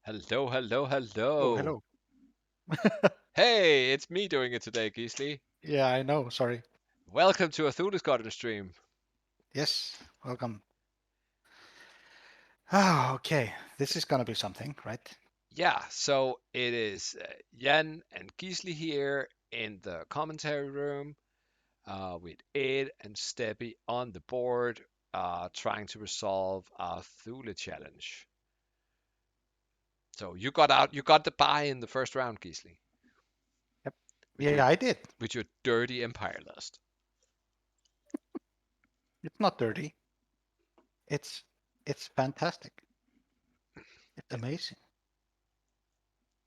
Hello, hello, Oh, hello. hello. Hey, it's me doing it today, Geesley. Yeah, I know. Sorry. Welcome to a Thule Garden stream. Yes, welcome. Ah, okay. This is gonna be something, right? Yeah, so it is Jan and Geesley here in the commentary room with Ed and Steppy on the board trying to resolve our Thule challenge. So you got the buy in the first round, Geesley, Yep. with your Yeah, I did. dirty Empire list. It's not dirty. It's it's fantastic. It's It, amazing.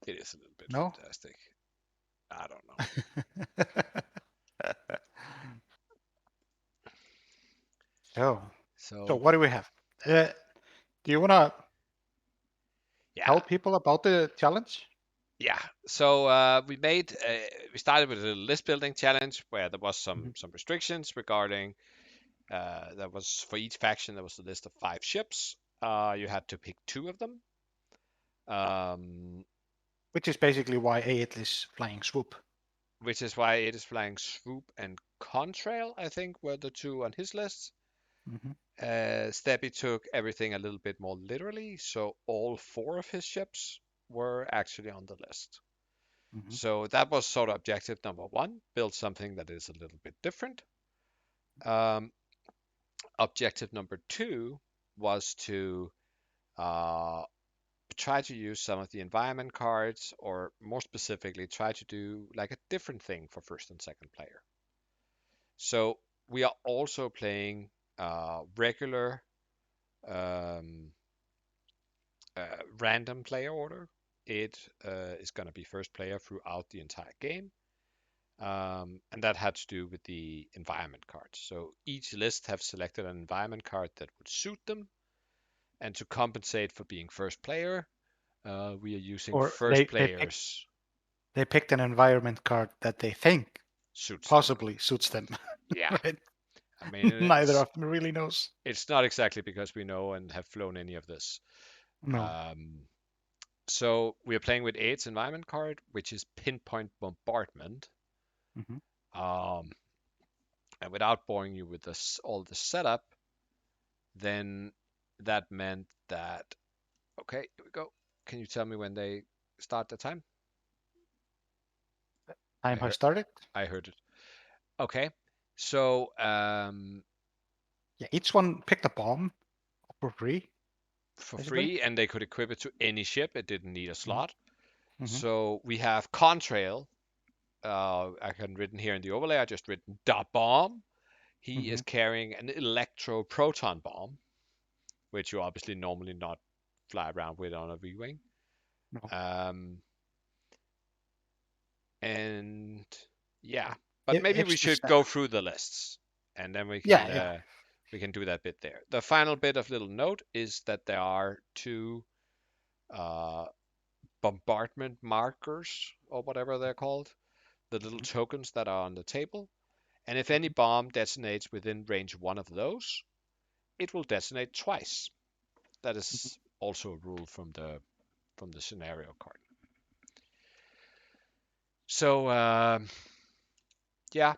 it is a little bit No? fantastic. I don't know. So, so So what do we have? Uh, do you wanna yeah, tell people about the challenge? Yeah, so we started with a list building challenge where there was Mhm, some restrictions regarding there was for each faction there was a list of 5 ships. You had to pick 2 of them, um, which is basically why Aid is flying swoop. which is why it is flying Swoop and Contrail. I think were the 2 on his list. Hmm. Steppy took everything a little bit more literally, so all 4 of his ships were actually on the list. Hmm. So that was sort of objective number 1: build something that is a little bit different. Um, Objective number 2 was to uh, try to use some of the environment cards, or more specifically, try to do like a different thing for first and second player. So we are also playing regular um, random player order. It is going to be first player throughout the entire game. And that had to do with the environment cards. So each list have selected an environment card that would suit them, and to compensate for being first player, we are using Or first players they picked an environment card that they think suits them. possibly suits them. Yeah, Right? I mean Neither of them really knows. it's not exactly because we know and have flown any of this. No. Um, so we are playing with eight's environment card, which is pinpoint bombardment. Hmm. Um, and without boring you with this all the setup, then that meant that okay, here we go. Can you tell me when they start the time? I Time has heard started. I heard it. Okay. So Yeah, each one picked a bomb for free, for basically. free, and they could equip it to any ship. It didn't need a Hmm. slot. Hmm. So we have Contrail. I can written here in the overlay. I just written da bomb. He Hmm. is carrying an electro proton bomb, which you obviously normally not fly around with on a V-wing. No. Um, and yeah, But but maybe we hipster should step. go through the lists, and then Yeah, yeah. we can do that bit there. The final bit of little note is that there are 2 uh, bombardment markers, or whatever they're called, the little Hmm. tokens that are on the table. And if any Hmm. bomb detonates within range 1 of those, it will detonate twice. That Hmm. is also a rule from the scenario card. So yeah,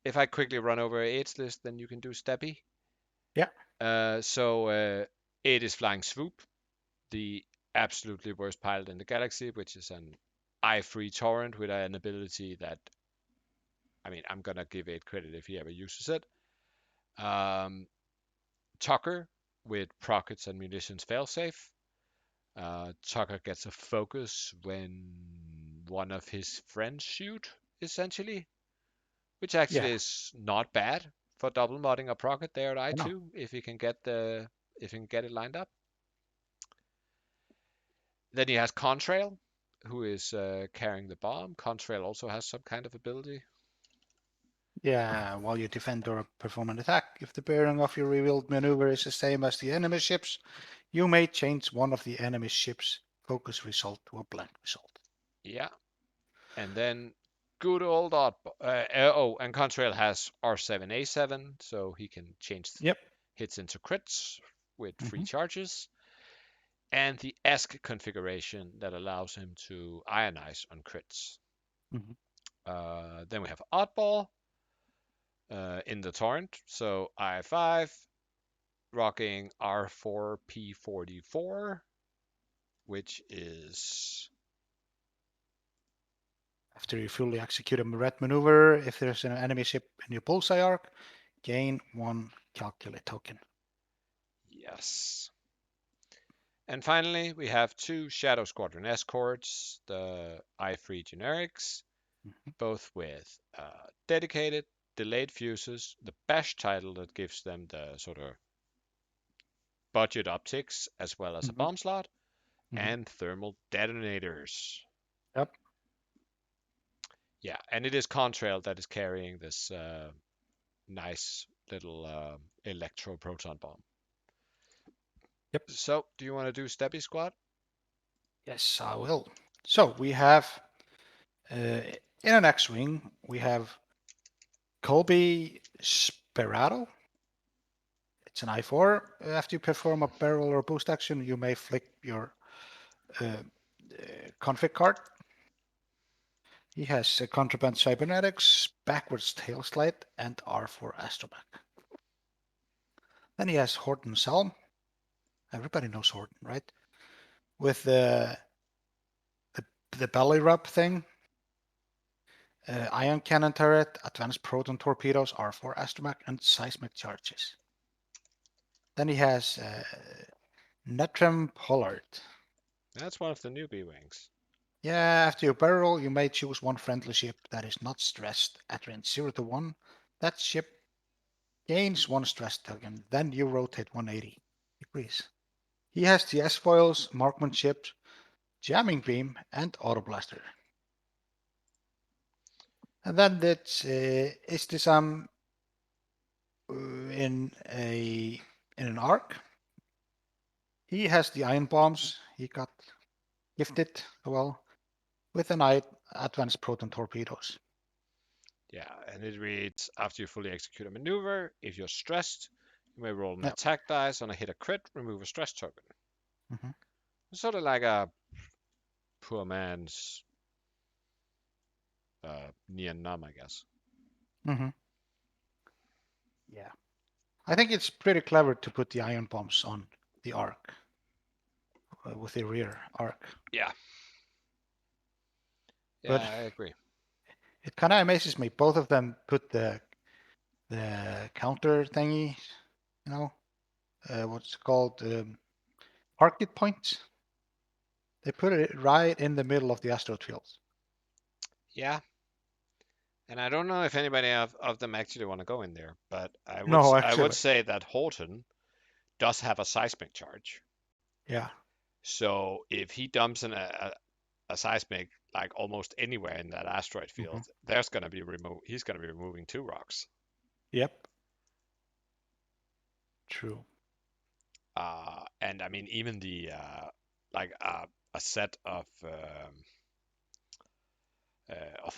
if I quickly run over eight's list, then you can do Steppy. Yeah. So 8 is flying swoop, the absolutely worst pilot in the galaxy, which is an eye-free torrent with an ability that, I mean, I'm gonna give it credit if he ever uses it. Um, Tucker with rockets and munitions failsafe. Tucker gets a focus when one of his friends shoot, essentially, which Yeah. actually is not bad for double modding a rocket there at No. I2 if you can get it lined up. Then he has Contrail, who is carrying the bomb. Contrail also has some kind of ability. Yeah. While you defend or perform an attack, if the bearing of your revealed maneuver is the same as the enemy ships, you may change one of the enemy ships' focus result to a blank result. Yeah, and then good old odd. Oh, and Contrail has R7A7, so he can change Yep. hits into crits with free Hmm. charges. and the ESC configuration that allows him to ionize on crits. Mhm. Then we have Oddball in the Torrent, so I5, rocking R4P44, which is After you fully execute a red maneuver, if there's an enemy ship in your bullseye arc, gain 1 calculate token. yes. And finally, we have 2 Shadow Squadron escorts, the I3 generics, Mhm. both with dedicated delayed fuses, the bash title that gives them the sort of budget optics as well as a Mhm. bomb slot, Mhm. and thermal detonators. Yep. Yeah, and it is Contrail that is carrying this nice little electro proton bomb. Yep. So, do you want to do Steppy Squad? Yes, I will. So we have in an X-wing we have Colby Sperato. It's an I4. After you perform a barrel or boost action, you may flick your config card. He has contraband cybernetics, backwards tail slide, and R4 astromech. Then he has Horton Helm. Everybody knows Horton, right? With the, the belly rub thing, ion cannon turret, advanced proton torpedoes, R4 astromech, and seismic charges. Then he has Netram Pollard. That's one of the newbie wings. Yeah, after you barrel, you may choose one friendly ship that is not stressed at range 0 to 1. That ship gains 1 stress token, then you rotate 180 degrees. He has the S-foils, marksmanship, jamming beam, and auto blaster. And then that's Istisam in an arc. He has the iron bombs. He got gifted, well, with an advanced proton torpedoes. Yeah, and it reads after you fully execute a maneuver, if you're stressed, you may roll an Yeah. attack dice. On a hit a crit, remove a stress token. Mm-hmm. It's sort of like a poor man's Nian Nam, I guess. Mm-hmm. Yeah. I think it's pretty clever to put the iron bombs on the arc with the rear arc. Yeah, But yeah, I agree. it kind of amazes me. Both of them put the counter thingy, you know, what's it called, target points. They put it right in the middle of the asteroid fields. Yeah, and I don't know if anybody of them actually want to go in there, but No, I would actually, say that Horton does have a seismic charge. yeah. So if he dumps a seismic like almost anywhere in that asteroid Hmm. field, there's gonna be he's gonna be removing 2 rocks. Yep. True. And I mean even the like a set of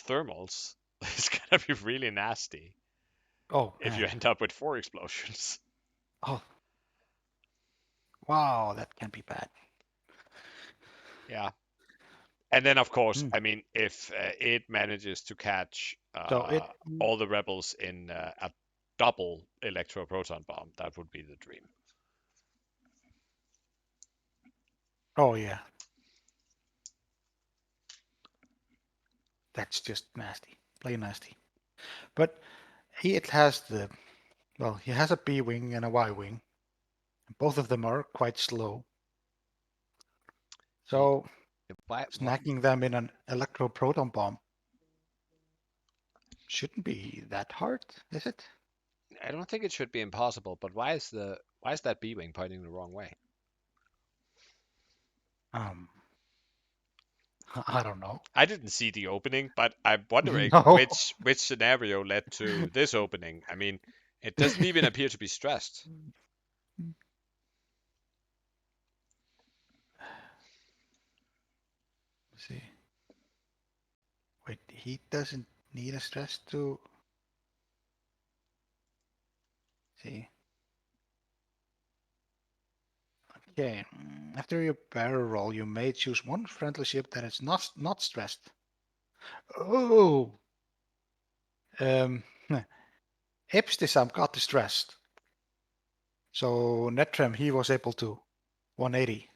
thermals is gonna be really nasty Oh if you man. end up with 4 explosions. Oh wow, that can be bad. Yeah. And then, of course, Hmm. I mean, if it manages to catch So it. all the rebels in a double electroproton bomb, that would be the dream. Oh yeah. That's just nasty. Plain nasty. But it has the well, he has a B wing and a Y wing. Both of them are quite slow. He, So why, what? snacking them in an electroproton bomb shouldn't be that hard, is it? I don't think it should be impossible, but why is that B wing pointing the wrong way? Um, I don't know. I didn't see the opening, but I'm wondering No. which scenario led to this opening. I mean, it doesn't even appear to be stressed. See. Wait, he doesn't need a stress to see. Okay. After your barrel roll, you may choose one friendly ship that is not stressed. Oh, um, Epstisam got distressed. So Netrem, he was able to 180.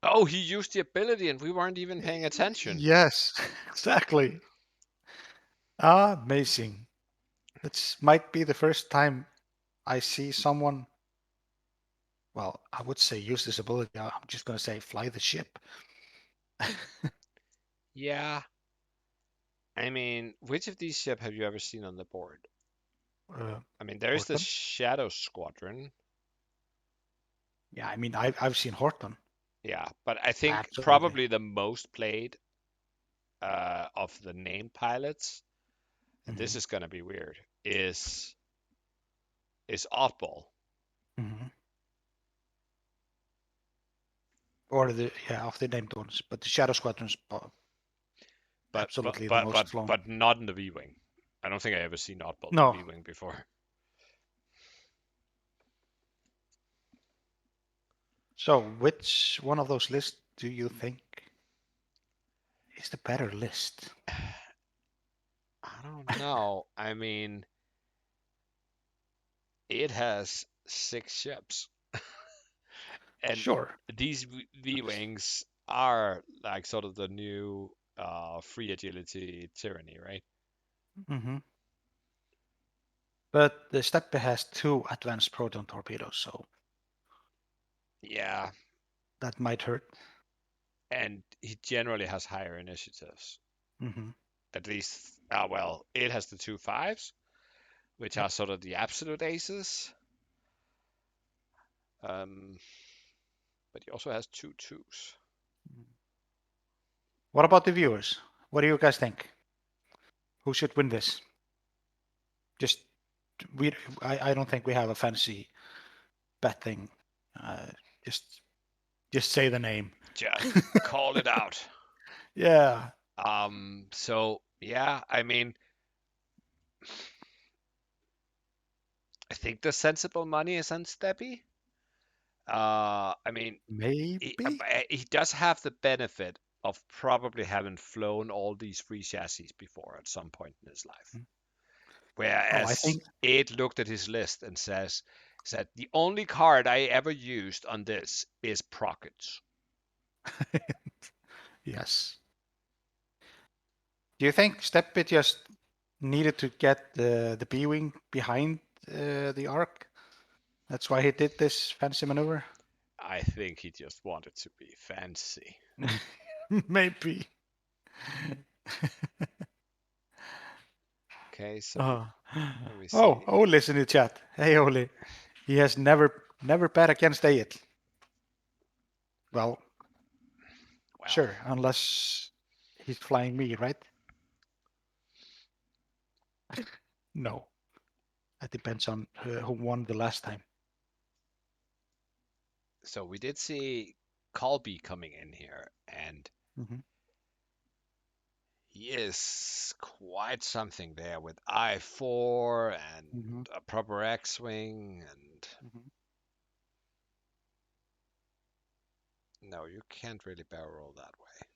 Oh, he used the ability and we weren't even paying attention. Yes, exactly. Amazing. This might be the first time I see someone, well, I would say use this ability. I'm just going to say fly the ship. Yeah, I mean, which of these ships have you ever seen on the board? uh, I mean, there is the Horton. Shadow Squadron. Yeah, I mean, I've seen Horton. Yeah, but I think Absolutely. probably the most played of the named pilots, and this Hmm. is gonna be weird, is Oddball. Hmm. Or the, yeah, of the named ones, but the Shadow Squadron's but but absolutely the but most but flown. but not in the V-wing. I don't think I ever seen Oddball in the No. V-wing before. So, which one of those lists do you think is the better list? I don't know. I mean, it has 6 ships, and Sure. these V-wings are like sort of the new free agility tyranny, right? Hmm. But the Steppe has two advanced proton torpedoes, so Yeah, that might hurt. and he generally has higher initiatives. Hmm. At least, well, it has the 2 5s, which Yep. are sort of the absolute aces. Um, but he also has 2 2s. What about the viewers? What do you guys think? Who should win this? Just we. I don't think we have a fancy bet thing. Uh, just just say the name. Just call it out. Yeah. So yeah, I mean, I think the sensible money is on Steppy. I mean, Maybe. he does have the benefit of probably having flown all these free chassis before at some point in his life. Oh, I Whereas think Ed looked at his list and said the only card I ever used on this is Prockets. yes. Do you think Steppe just needed to get the B wing behind the arc? That's why he did this fancy maneuver. I think he just wanted to be fancy. Maybe. Okay, so Uh, let me oh, see. Ole's in the chat. Hey, Ole. He has never bet against Ayat. Well, Well, sure, unless he's flying me, right? No, that depends on who won the last time. so we did see Colby coming in here, and Hmm. he is quite something there with I-4 and Hmm. a proper X-wing, and Hmm. no, you can't really barrel roll that way.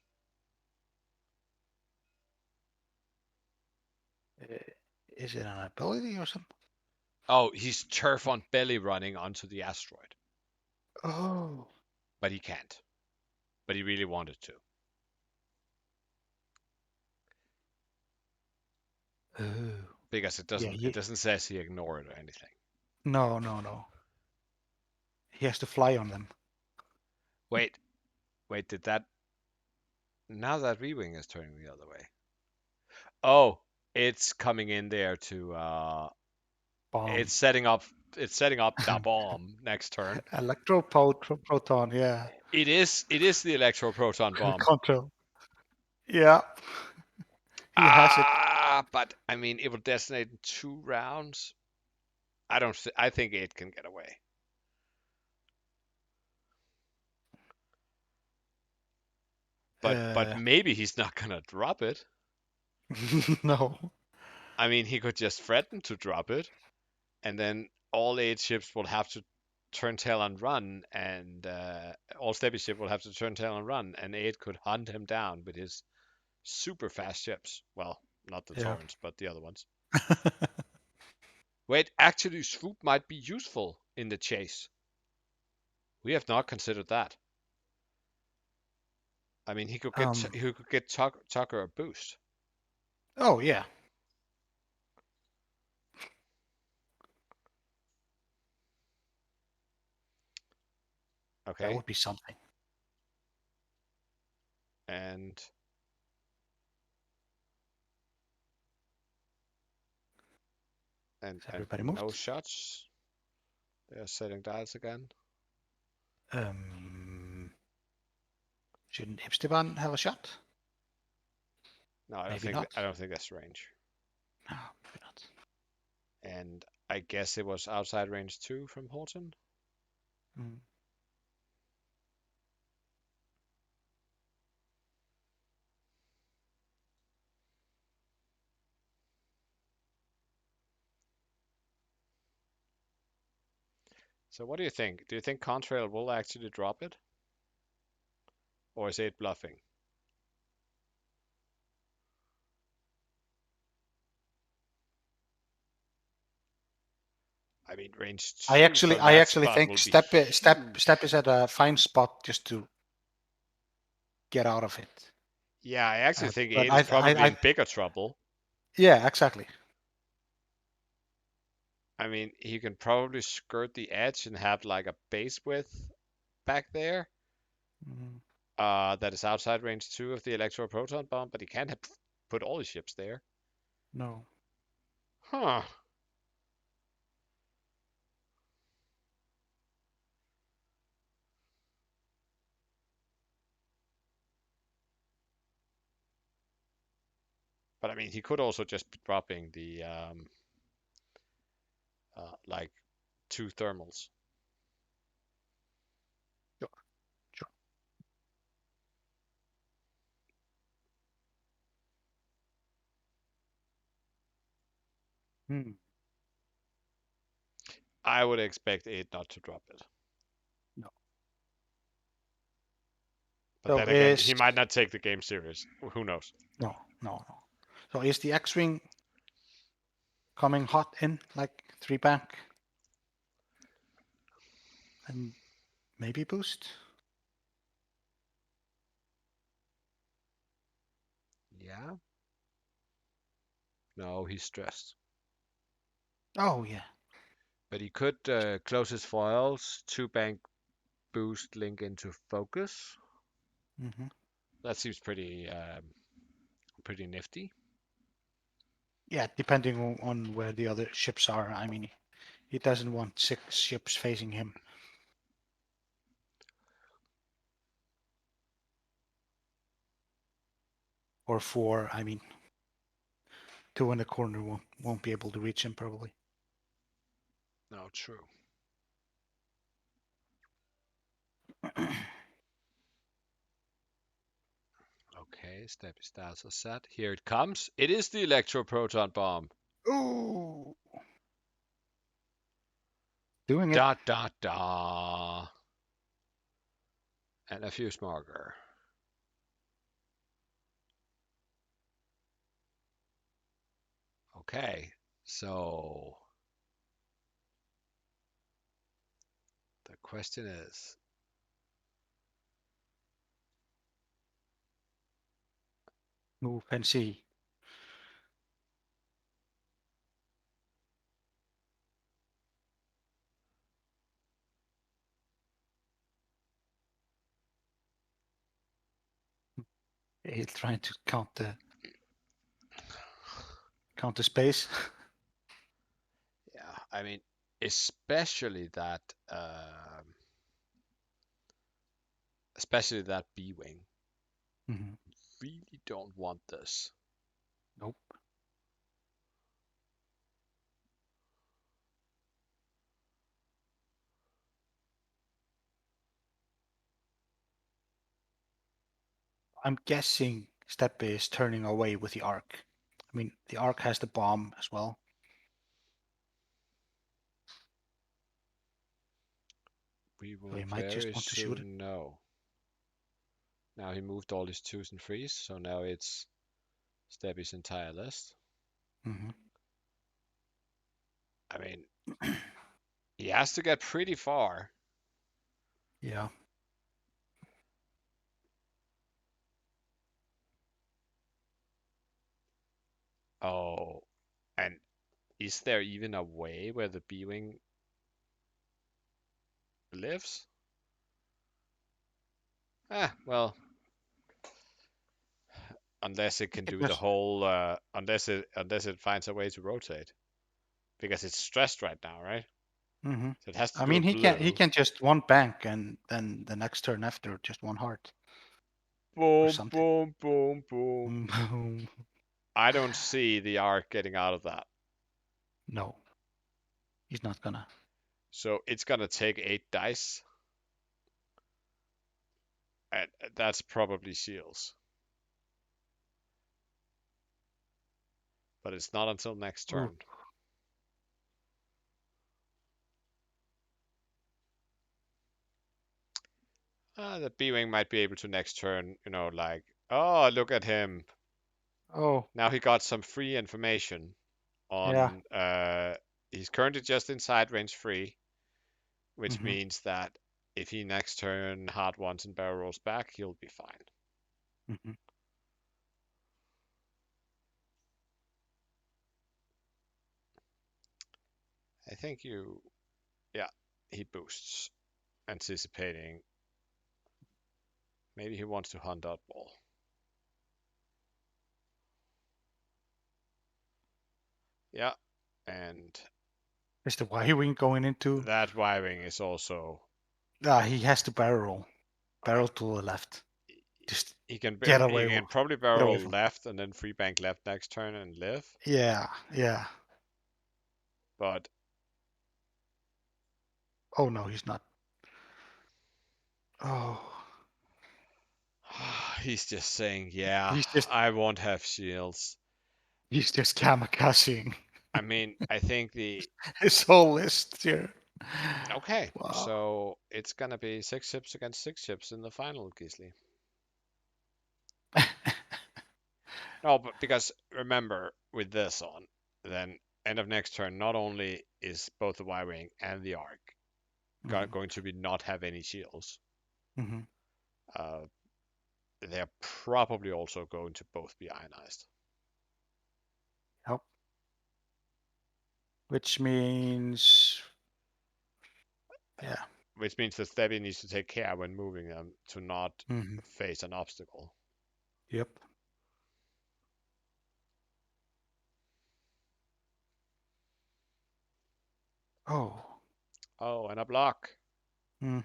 Is it an ability or something? Oh, he's turf on belly running onto the asteroid, Oh. but he can't. But he really wanted to Oh. because it Yeah, doesn't say he ignored it or anything. no, no, no. He has to fly on them. Wait, wait, did that now that V-wing is turning the other way? Oh, it's coming in there to Bomb. it's setting up the bomb next turn. Proton, yeah. It is the electroproton bomb. Control. Yeah, he has it. But I mean, it will detonate in 2 rounds. I think it can get away. But Uh, maybe he's not gonna drop it. no. I mean, he could just threaten to drop it, and then all 8 ships will have to turn tail and run, and all Steppy ship will have to turn tail and run, and Aid could hunt him down with his super fast ships. Well, not the Yeah. Torrents, but the other ones. Wait, actually, Swoop might be useful in the chase. We have not considered that. I mean, he could get Tucker a boost. Oh yeah, that Okay, would be something. and Is everybody no moved? shots. They are setting dials again. Um, shouldn't Esteban have a shot? No, Maybe not. I don't think that's range. No, maybe not. And I guess it was outside range 2 from Horton. Mm. So what do you think? Do you think Contrail will actually drop it? Or is it bluffing? I mean, range 2 from I that actually spot think will be Step huge. is at a fine spot just to get out of it. Yeah, I actually think But 8 is probably I in bigger trouble. yeah, exactly. I mean, he can probably skirt the edge and have like a base width back there. Mm, That is outside range 2 of the electro proton bomb, but he can't have put all his ships there. no. Huh. But I mean, he could also just be dropping the like 2 thermals. Sure, sure. Hmm. I would expect 8 not to drop it. No. But So then again, he is might not take the game serious. Who knows? no, no, no. So is the X-wing coming hot in like 3 bank and maybe boost? Yeah. No, he's stressed. Oh yeah. But he could close his foils, 2 bank boost link into focus. Hmm. That seems pretty nifty. Yeah, depending on where the other ships are. I mean, he doesn't want 6 ships facing him. Or 4. I mean, 2 in the corner won't be able to reach him probably. No, true. Okay, steppy styles are set. Here it comes. It is the electro proton bomb. Ooh, doing it. Da da da. And a fuse marker. Okay, so the question is, Move and see. He's trying to count the space. yeah, I mean, especially that, um, especially that B wing. Hmm. Really don't want this. Nope. I'm guessing Steppe is turning away with the arc. I mean, the arc has the bomb as well. We So will he might just very want to shoot it. soon know. Now he moved all his twos and threes, so now it's Stebby's entire list. Hmm. I mean, he has to get pretty far. Yeah. Oh, and is there even a way where the B-Wing lives? Well, unless it You can can do the just. whole, unless it finds a way to rotate, because it's stressed right now, right? Hmm. So it has to I do a mean, blue. he can just one bank and then the next turn after just one heart or Boom, something. boom, boom, boom. Boom. I don't see the arc getting out of that. No, he's not gonna. So it's gonna take 8 dice, and that's probably shields. But it's not until next Oh, turn. The B-Wing might be able to next turn, like, oh, look at him. oh, Now he got some free information yeah. on, he's currently just inside range 3, which Hmm. means that if he next turn hard ones and barrel rolls back, he'll be fine. Hmm. I think yeah, he boosts, anticipating. Maybe he wants to hunt out ball. Yeah, and Is the Y-wing going into? that Y-wing is also. Ah, he has to barrel roll. Barrel to the left. Just He can get he away. can probably Get away barrel from. left and then free bank left next turn and live, Yeah, yeah. but Oh no, he's not. Oh, he's just saying, yeah, he's just I won't have shields. he's just kamikazing I mean, I think the his whole list here. okay, Wow. so it's gonna be 6 ships against 6 ships in the final, Gisli. No, but because remember with this on, then end of next turn, not only is both the Y-wing and the arc Hmm. going to be not have any shields, Hmm. uh, they're probably also going to both be ionized. Yep. Which means, yeah. Which means that Stevie needs to take care when moving them to not Hmm. face an obstacle. Yep. Oh. Oh, and a block. Hmm.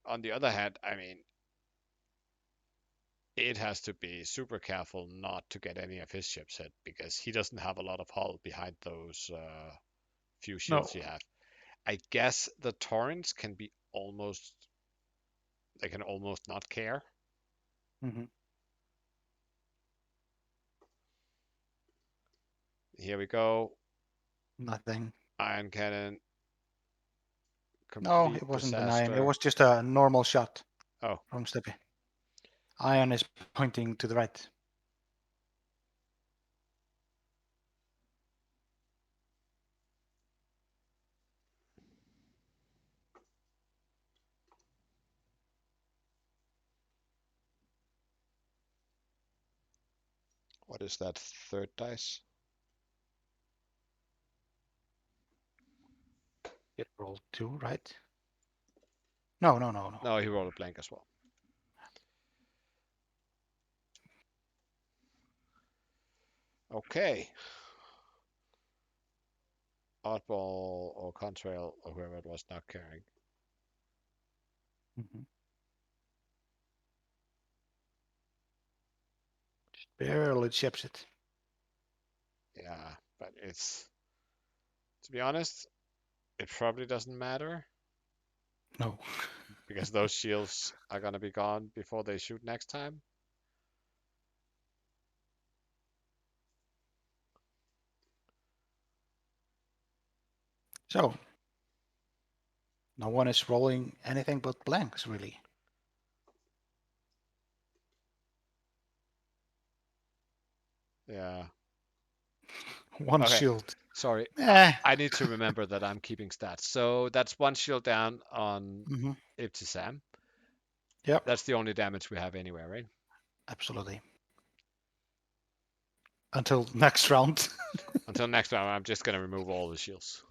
On the other hand, I mean, it has to be super careful not to get any of his ships hit because he doesn't have a lot of hull behind those few shields No. he have. I guess the torrents can be almost, they can almost not care. Hmm. Here we go. Nothing. Iron cannon, No, complete it wasn't an iron. It disaster. was just a normal shot Oh, from Steppy. Iron is pointing to the right. what is that third dice? It rolled two, right? No, no, no, no. No, he rolled a blank as well. Okay. Oddball or Contrail or whoever it was not caring. Hmm. Barely chips it. Yeah, but it's, to be honest, it probably doesn't matter. No. because those shields are gonna be gone before they shoot next time. So no one is rolling anything but blanks, really. Yeah. One Okay. shield. Sorry. Eh. I need to remember that I'm keeping stats. So that's one shield down on Hmm. Ibtisam. Yep. That's the only damage we have anywhere, right? Absolutely. Until next round. Until next round, I'm just gonna remove all the shields.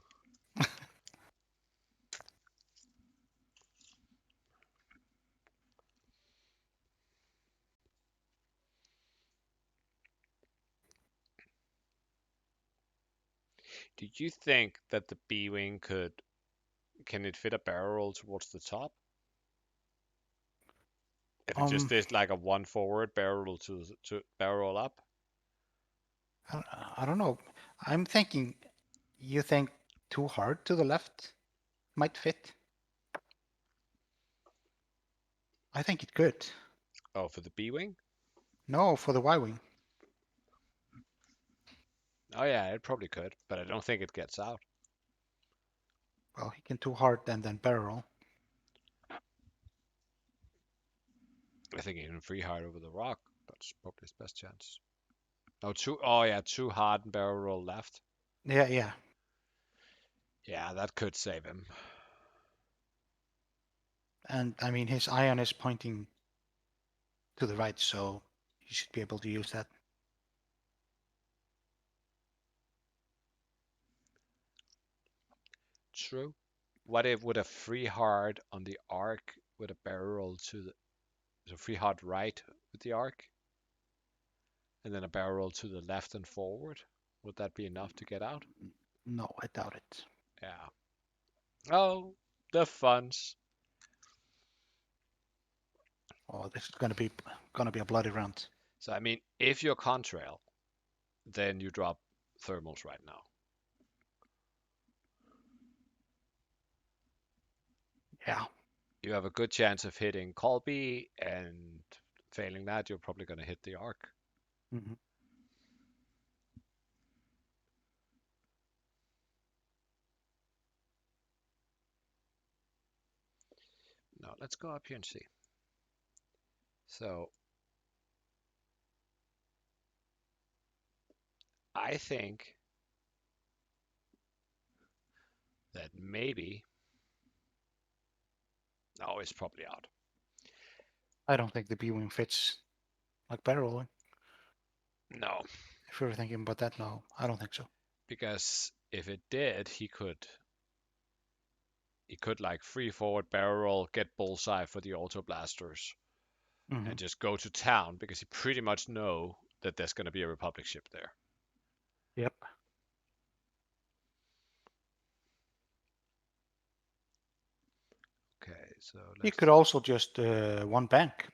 Do you think that the B-wing can it fit a barrel roll towards the top? If it just um, is like a one forward barrel roll to barrel roll up? I, I don't know. I'm thinking. You think too hard to the left might fit? I think it could. Oh, for the B-wing? No, for the Y wing. Oh yeah, it probably could, but I don't think it gets out. Well, he can too hard and then barrel. I think he can free hard over the rock. That's probably his best chance. No, too. Oh yeah, too hard and barrel roll left. Yeah, yeah. Yeah, that could save him. And I mean, his ion is pointing to the right, so he should be able to use that. True. What if with a free hard on the arc with a barrel roll to the so free hard right with the arc, and then a barrel roll to the left and forward? Would that be enough to get out? No, I doubt it. Yeah. Oh, the funds. Oh, this is gonna be a bloody round. So I mean, if you're contrail, then you drop thermals right now. Yeah. You have a good chance of hitting Colby, and failing that, you're probably going to hit the arc. Hmm. Now let's go up here and see. So I think that maybe, no, it's probably out. I don't think the B wing fits like barrel rolling. No, If you're thinking about that, no, I don't think so. because if it did, he could like free forward barrel roll, get bullseye for the auto blasters, Hmm. and just go to town because he pretty much know that there's going to be a Republic ship there. Yep. Okay, so You let's. could also just one bank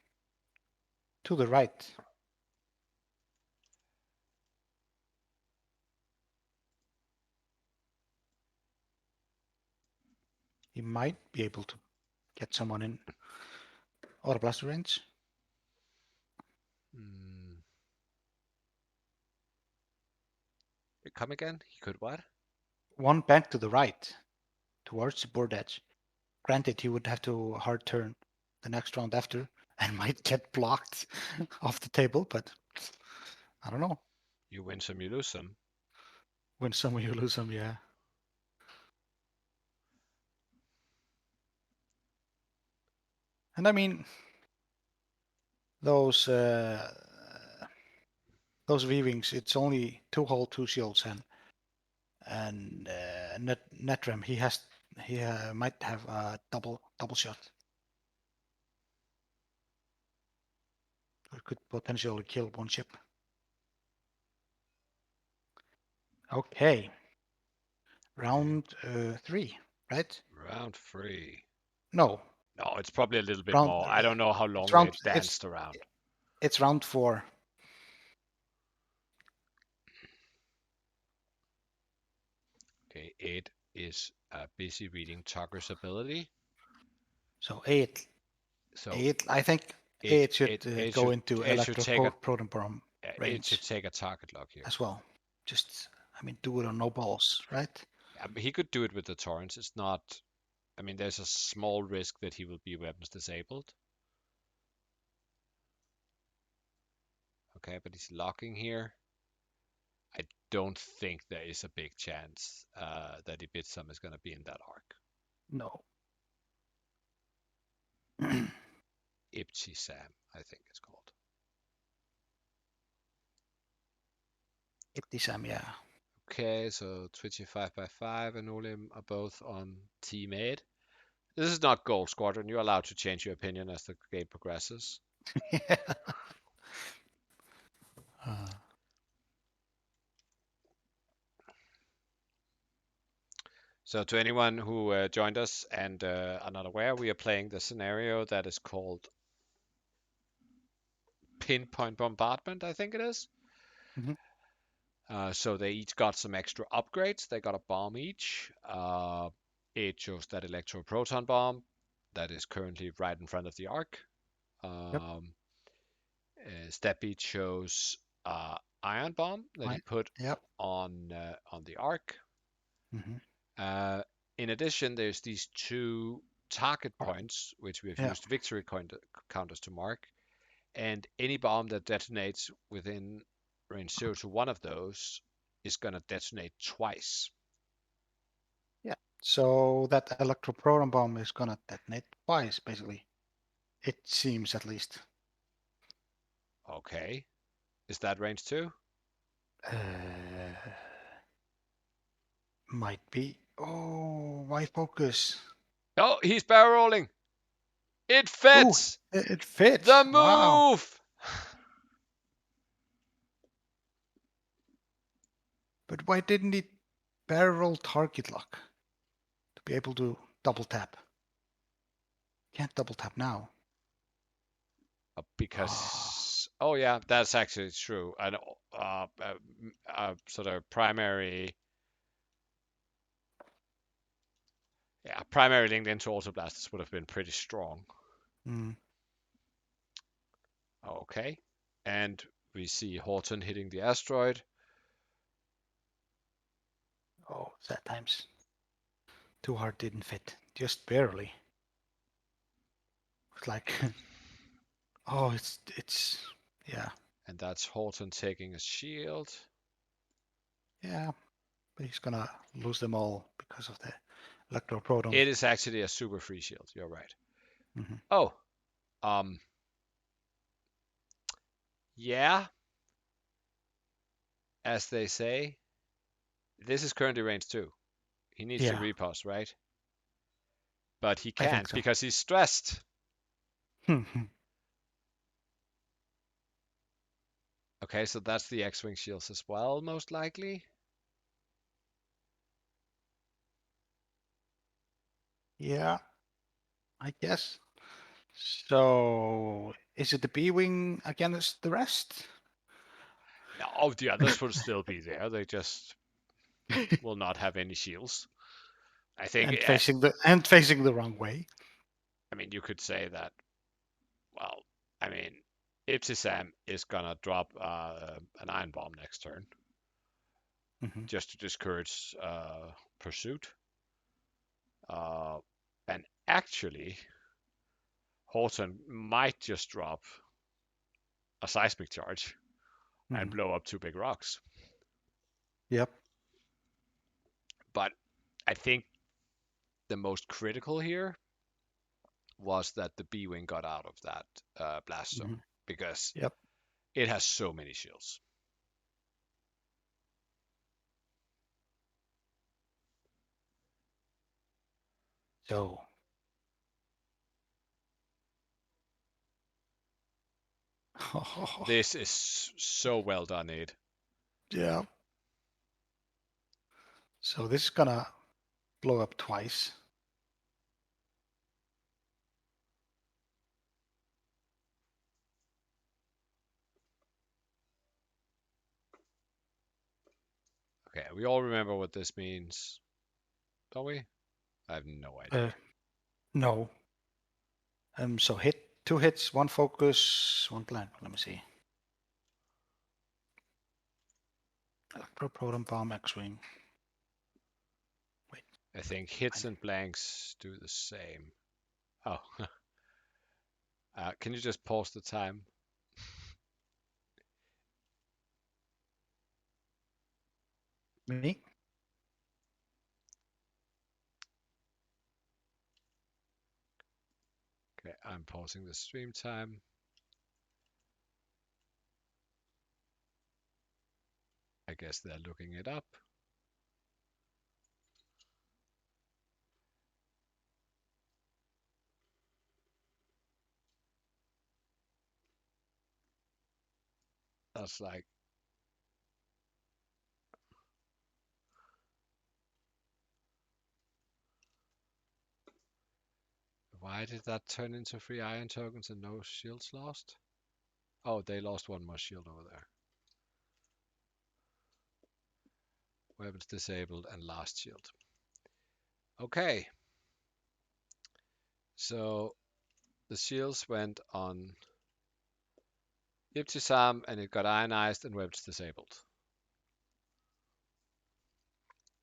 to the right. He might be able to get someone in auto blaster range. Mm, come again? He could what? One bank to the right towards the board edge. Granted, he would have to hard turn the next round after and might get blocked off the table, but I don't know. You win some, you lose some. Win some, you lose some, yeah. And I mean, those uh, those V-wings, it's only two hull, two shields, and Netrem, he might have a double shot. It could potentially kill one ship. Okay, Okay. round 3, right? Round three. No, No, it's probably a little bit round more. I don't know how it's long round they've danced around. it's round 4. Okay, it is busy reading Tucker's ability. So eight, So eight. I think it eight should it it go should into it should take a proton bomb it should range take a target lock here. as well. Just, I mean, do it on no balls, right? Yeah, but he could do it with the torrents. It's not. I mean, there's a small risk that he will be weapons disabled. Okay, but he's locking here. I don't think there is a big chance that Ibitsam is going to be in that arc. No. Ibtisam, I think it's called. Ibtisam, yeah. Okay, so Twitchy 5x5 and Olim are both on Team 8. This is not Gold Squadron. You're allowed to change your opinion as the game progresses. Yeah. Uh, So, to anyone who joined us and are not aware, we are playing the scenario that is called Pinpoint Bombardment, I think it is. mhm. So they each got some extra upgrades. They got a bomb each. It chose that electroproton bomb that is currently right in front of the arc. Yep. Um, Steppy chose ion bomb that he Fine. put Yep. on the arc. Mm-hmm. Uh, in addition, there's these two target Oh, points which we have yeah. used victory counters to mark, and any bomb that detonates within range 0 to 1 of those is going to detonate twice. Yeah. So that electroproton bomb is gonna detonate twice, basically. It seems, at least. Okay. Is that range 2? Uh, might be. Oh, why focus? Oh, he's barrel rolling. It Oh, fits. it fits. The Wow. move. But why didn't it barrel target lock to be able to double tap? Can't double tap now. Oh, Oh yeah, that's actually true. An sort of primary linked into Auto Blasters would have been pretty strong. mm. Okay, and we see Horton hitting the asteroid. Oh, sad times. Too hard didn't fit. Just barely. It's like, oh, it's, yeah, And that's Horton taking a shield. yeah. But he's gonna lose them all because of the electroproton. It is actually a super free shield. You're right. Mm-hmm. Oh, um, yeah, as they say, this is currently range 2. He needs to Yeah, repost, right? But he I think can't so. because he's stressed. Okay, so that's the X-Wing shields as well, most likely. Yeah, I guess. So, is it the B-wing against the rest? No, the others will still be there. They just will not have any shields. I think, Facing the wrong way. I mean, you could say that, well, I mean, Ibtisam is gonna drop an iron bomb next turn Mm-hmm. just to discourage pursuit. Uh, and actually, Horton might just drop a seismic charge and Mm-hmm. blow up two big rocks. Yep. But I think the most critical here was that the B wing got out of that blast Mm-hmm. zone because Yep. it has so many shields. So, This is so well done, Ed. yeah. So this is gonna blow up twice. Okay, we all remember what this means, don't we? I have no Uh, idea. no. So two hits, one focus, one blank. Let me see. Electro Proton Bomb X-Wing. Wait, I think hits and blanks do the same. Oh, can you just pause the time? me? Okay, I'm pausing the stream time. I guess they're looking it up. That's like, why did that turn into 3 iron tokens and no shields lost? Oh, they lost one more shield over there. Weapons disabled and last shield. Okay. So the shields went on Ibtisam and it got ionized and weapons disabled.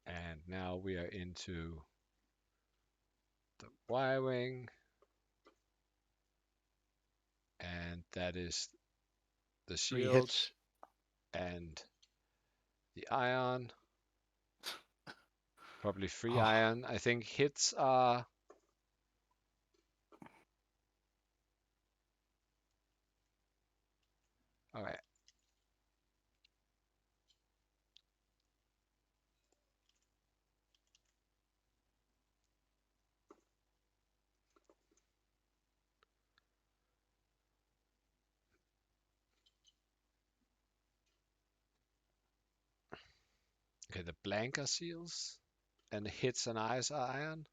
And now we are into the Y-Wing. And that is the 3 shield hits. and the ion. Probably free Oh, iron. I think hits are. All right. Okay, the blank are seals, and the hits and eyes are iron.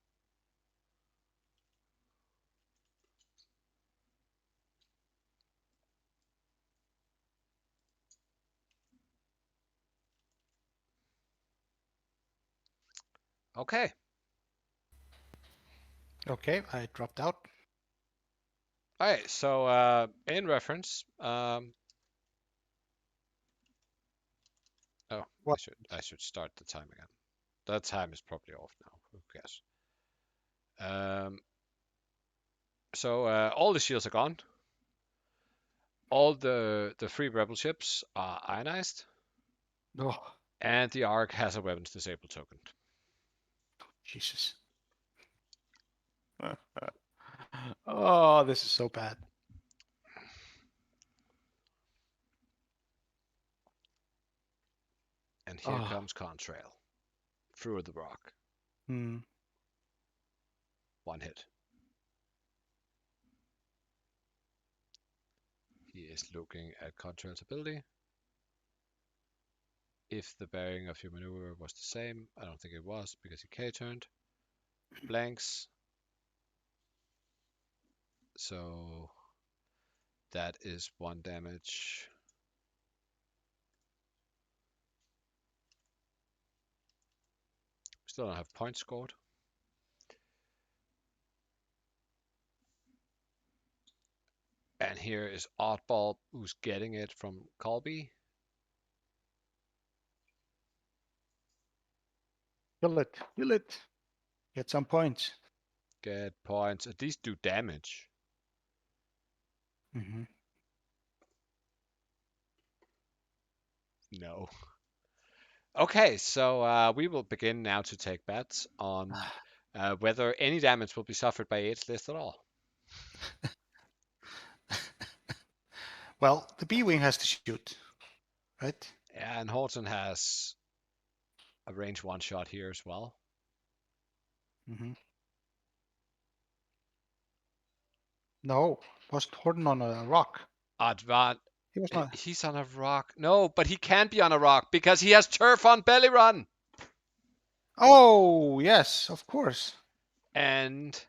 Okay. okay, I dropped out. All right. So in reference, oh, What? I should start the time again. The time is probably off now. Who cares? So all the shields are gone. All the free rebel ships are ionized, Oh, and the Ark has a weapons disabled token. Jesus. Oh, this is so bad. And here Oh. comes Contrail through the rock. Hmm. One hit. He is looking at Contrail's ability. If the bearing of your maneuver was the same, I don't think it was because he K-turned. Blanks. So that is 1 damage. Still don't have points scored. And here is Oddball, who's getting it from Colby. Kill it. Kill it. Get some points. Get points. At least do damage. Mm-hmm. No. Okay, so we will begin now to take bets on whether any damage will be suffered by its list at all. Well, the B-Wing has to shoot, right? And Horton has a range 1 shot here as well. Mm-hmm. No, wasn't Horton on a rock? Advan, He was not. he's on a rock. No, but he can't be on a rock because he has turf on belly run. Oh, yes, of course. And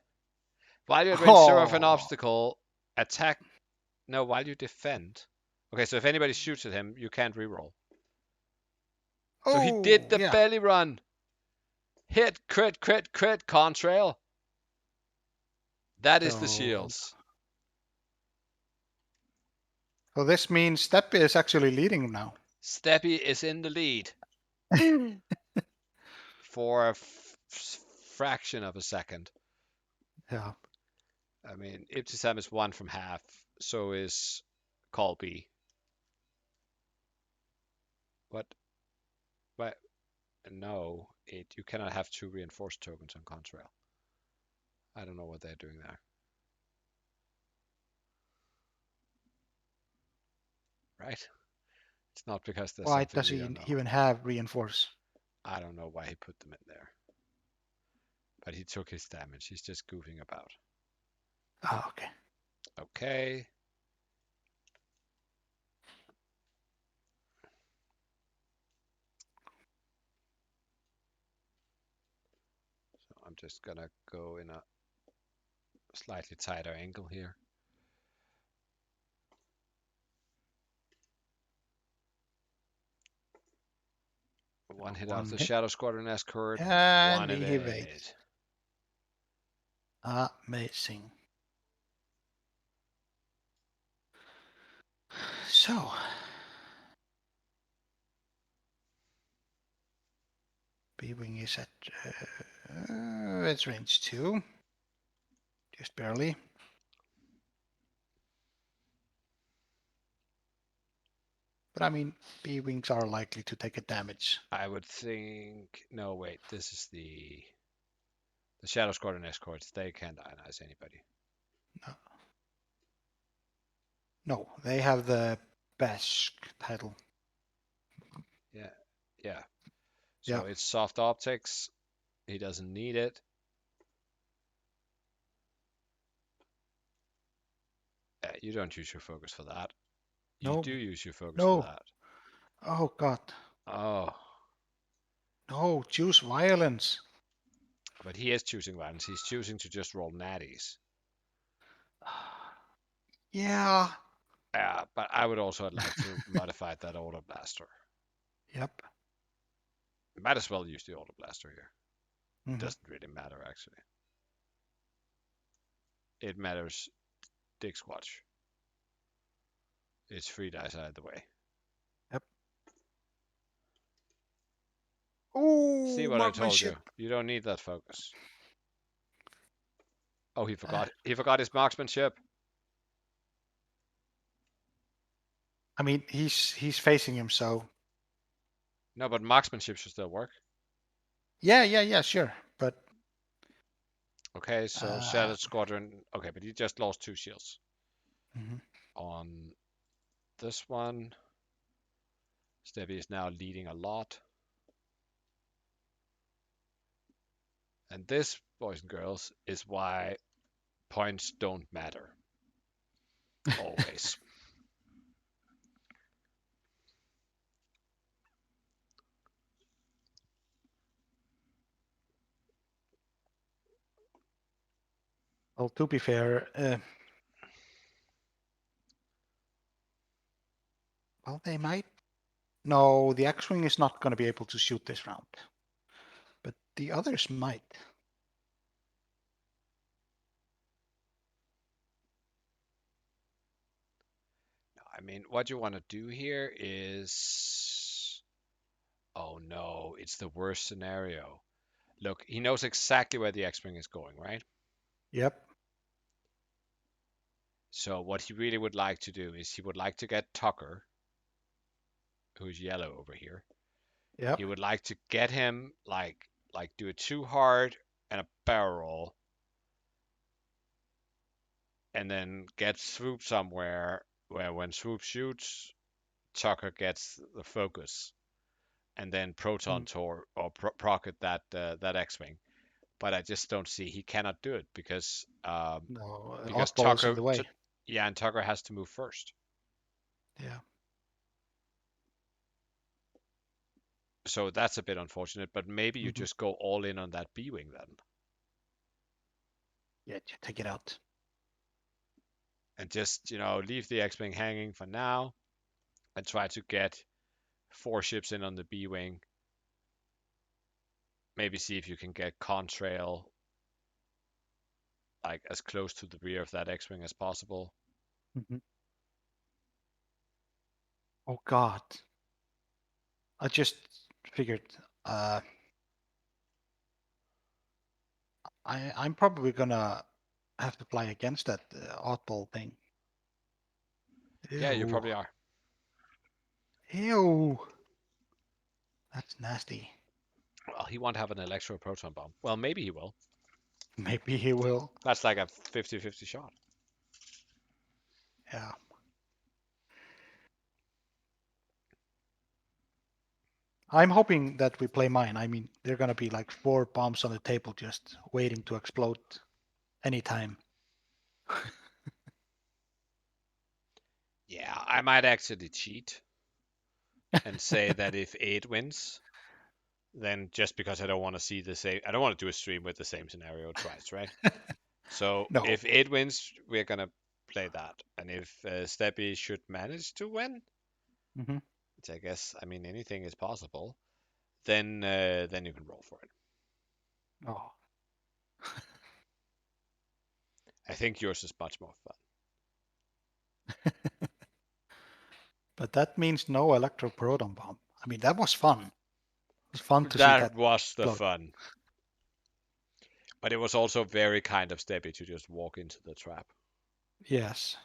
while you're at range 0 of an Oh, obstacle, attack. No, while you defend. Okay, so if anybody shoots at him, you can't reroll. So he did oh, the yeah. belly run. Hit, crit, crit, crit, contrail. That is the So shields. So this means Steppe is actually leading now. Steppy is in the lead for a fraction of a second. Yeah. I mean, Ibtisam is one from half, so is Colby. What? What? No, you cannot have two reinforced tokens on Contrail. I don't know what they're doing there. Right? It's not because there's Why something does we he don't know. even have reinforce? I don't know why he put them in there. But he took his damage. He's just goofing about. Oh, okay. Okay. So I'm just gonna go in a slightly tighter angle here. One hit off One the hit. Shadow Squadron escort. And One he evades. evade. Amazing. So, B-Wing is at its range 2. Just barely. But I mean, B-Wings are likely to take a damage. I would think. No, wait. This is the Shadow Squadron escorts. They can't ionize anybody. No, no, they have the Bash title. Yeah, yeah. Yeah. So it's soft optics. He doesn't need it. You don't use your focus for that. You No, do use your focus for no. that. Oh, God. Oh, No, choose violence. but he is choosing violence. He's choosing to just roll natties. Yeah. Yeah, but I would also like to modify that auto blaster. Yep. Might as well use the auto blaster here. Hmm. Doesn't really matter actually. It matters Dick Squatch. It's free dice either way. Yep. See Oh, what I told marksmanship. you. You don't need that focus. Oh, he forgot. He forgot his marksmanship. I mean, he's facing him, so No, but marksmanship should still work. yeah, sure. But Okay, so uh, Shattered Squadron. Okay, but he just lost two shields mhm. on this one. Stevie is now leading a lot. And this, boys and girls, is why points don't matter. Always. Well, to be fair, well, they might. No, the X-wing is not going to be able to shoot this round, but the others might. I mean, what you want to do here is. Oh no, it's the worst scenario. Look, he knows exactly where the X-Wing is going, right? Yep. So what he really would like to do is he would like to get Tucker, who's yellow over here. He Yep. would like to get him like do it too hard and a barrel roll, and then get Swoop somewhere where when Swoop shoots, Tucker gets the focus, and then Proton Mm. Tor or Procket that X-wing. But I just don't see he cannot do it No, because oddball is in the way. Yeah, and Tucker has to move first. Yeah. So that's a bit unfortunate. But maybe you Hmm. just go all in on that B-wing then, Yeah, take it out. and just leave the X-wing hanging for now, and try to get four ships in on the B-wing. Maybe see if you can get Contrail like as close to the rear of that X-wing as possible. Hmm. Oh God. I just figured I'm probably gonna have to play against that oddball thing. Yeah, you Ew. probably are. Ew. That's nasty. Well, he won't have an electro proton bomb. Well, maybe he will. Maybe he will. That's like a 50-50 shot. Yeah. I'm hoping that we play mine. I mean, there are gonna be like 4 bombs on the table just waiting to explode anytime. Yeah, I might actually cheat and say that if 8 wins, then just because I don't want to see the same, I don't want to do a stream with the same scenario twice, right? So No. if 8 wins, we're gonna play that, and if Steppy should manage to win, Hmm. which I guess, I mean, anything is possible, then you can roll for it. Oh. I think yours is much more fun. But that means no electroproton bomb. I mean, that was fun. It was fun to see That that was the explode. fun, but it was also very kind of Steppy to just walk into the trap. Yes.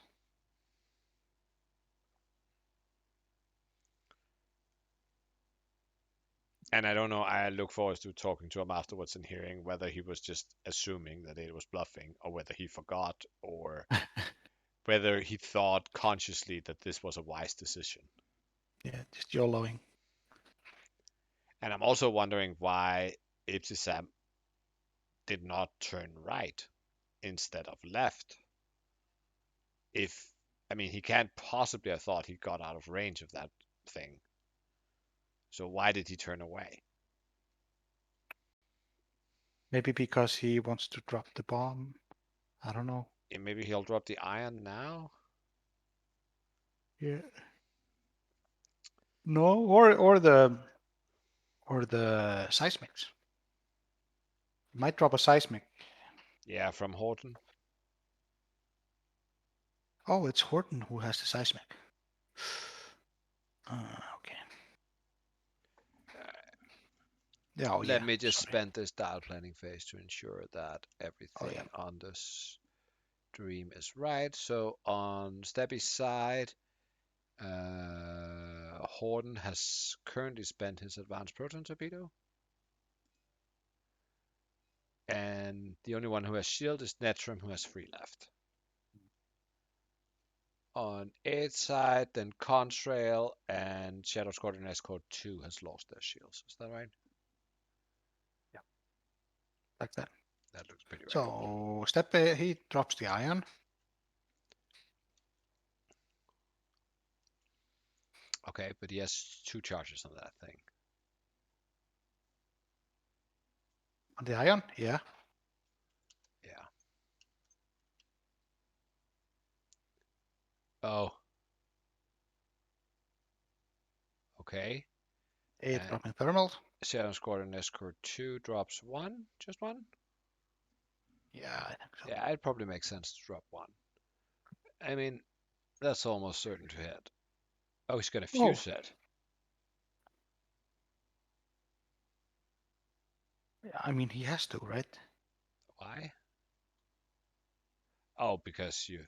And I don't know. I look forward to talking to him afterwards and hearing whether he was just assuming that it was bluffing, or whether he forgot, or whether he thought consciously that this was a wise decision. Yeah, just YOLOing. And I'm also wondering why Ibtisam did not turn right instead of left. If, I mean, he can't possibly have thought he got out of range of that thing. So why did he turn away? Maybe because he wants to drop the bomb. I don't know. And maybe he'll drop the iron now. Yeah. No, or the seismics. He might drop a seismic. Yeah, from Horton. Oh, it's Horton who has the seismic. Okay. Yeah, oh Let yeah. me just Sorry. spend this dial planning phase to ensure that Oh yeah. everything on the stream is right. So on Steppy's side, Horton has currently spent his advanced proton torpedo, and the only one who has shield is Netrim, who has 3 left. On its side, then Contrail and Shadow Squadron Escort 2 has lost their shields. Is that right? Yeah. Like that. That looks pretty right. So step he drops the iron. Okay, but he has 2 charges on that thing. On the iron? Yeah. Yeah. Oh, okay. Eight And dropping thermals. Shadow Squadron Escort 2 drops 1, just 1? Yeah, I think so. Yeah, it probably makes sense to drop 1. I mean, that's almost certain to hit. Oh, he's gonna Oh, fuse it. I mean he has to, right? Why? Oh, because you're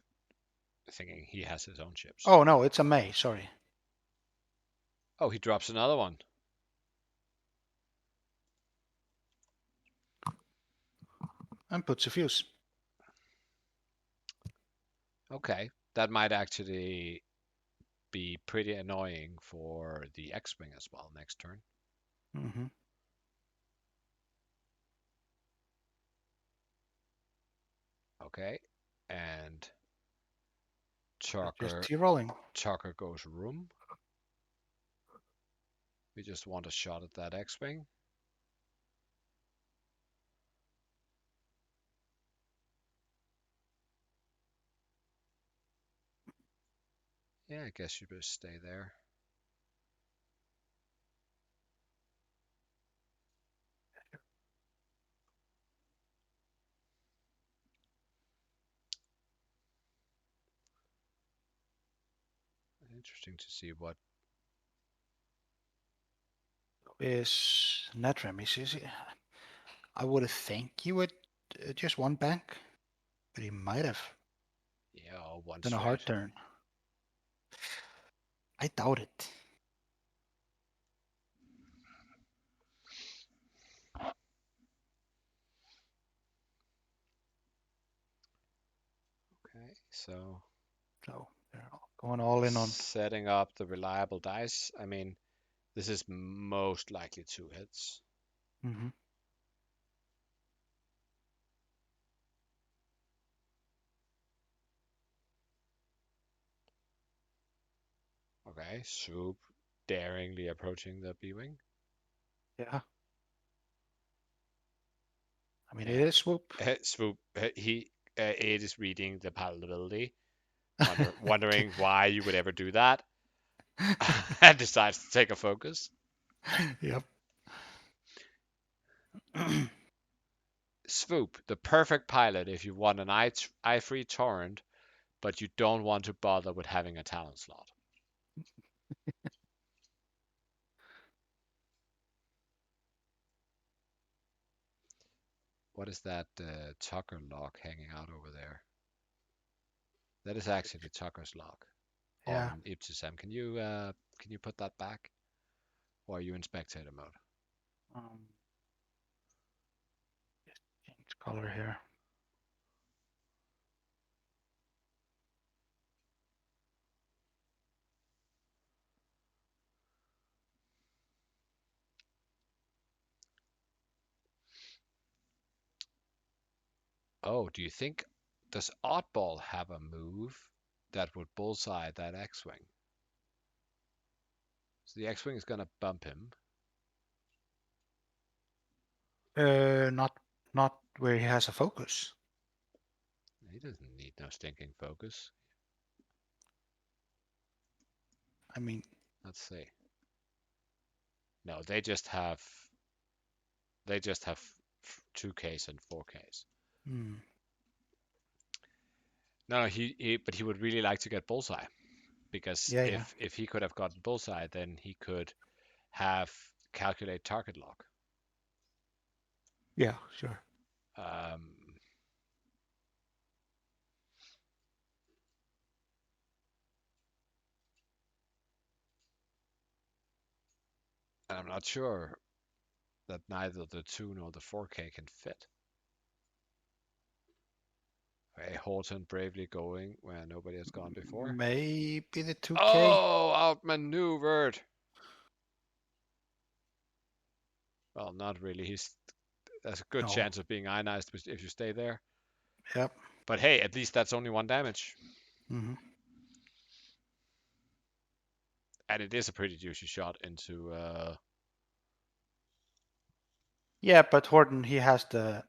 thinking he has his own chips. Oh no, it's a May. Sorry. Oh, he drops another one. And puts a fuse. Okay, that might actually be pretty annoying for the X-Wing as well next turn. Mm-hmm. Okay, and Just Tucker T-rolling. Tucker goes room. We just want a shot at that X-Wing. Yeah, I guess you better stay there. Interesting to see what is Netram. I would think he would just one bank, but he might have Yeah, or one done a strat. hard turn. I doubt it. Okay, so So they're going all in on. setting up the reliable dice. I mean, this is most likely two hits. Mm-hmm. Okay, Swoop daringly approaching the B-wing. Yeah. I mean, it Yeah, is swoop. Swoop. It is reading the palatability, wondering why you would ever do that, and decides to take a focus. Yep. Swoop, the perfect pilot if you want an I-free torrent, but you don't want to bother with having a talent slot. What is that Tucker lock hanging out over there? That is actually Tucker's lock Yeah. on Ibtisam. Can you put that back? Or are you in spectator mode? Um, change color here. Oh, do you think does Oddball have a move that would bullseye that X-wing? So the X-wing is gonna bump him. Not where he has a focus. He doesn't need no stinking focus. I mean, Let's see. No, they just have 2Ks and 4Ks. hmm, No, but he would really like to get bullseye because yeah, yeah, if he could have gotten bullseye, then he could have calculate target lock. yeah, sure. Um, and I'm not sure that neither the 2 nor the 4K can fit. Okay, Horton bravely going where nobody has gone before. Maybe the 2K. Oh, outmaneuvered. Well, not really. There's a good No. chance of being ionized if you stay there. Yep. But hey, at least that's only one damage. Hmm. And it is a pretty juicy shot into Yeah, but Horton he has the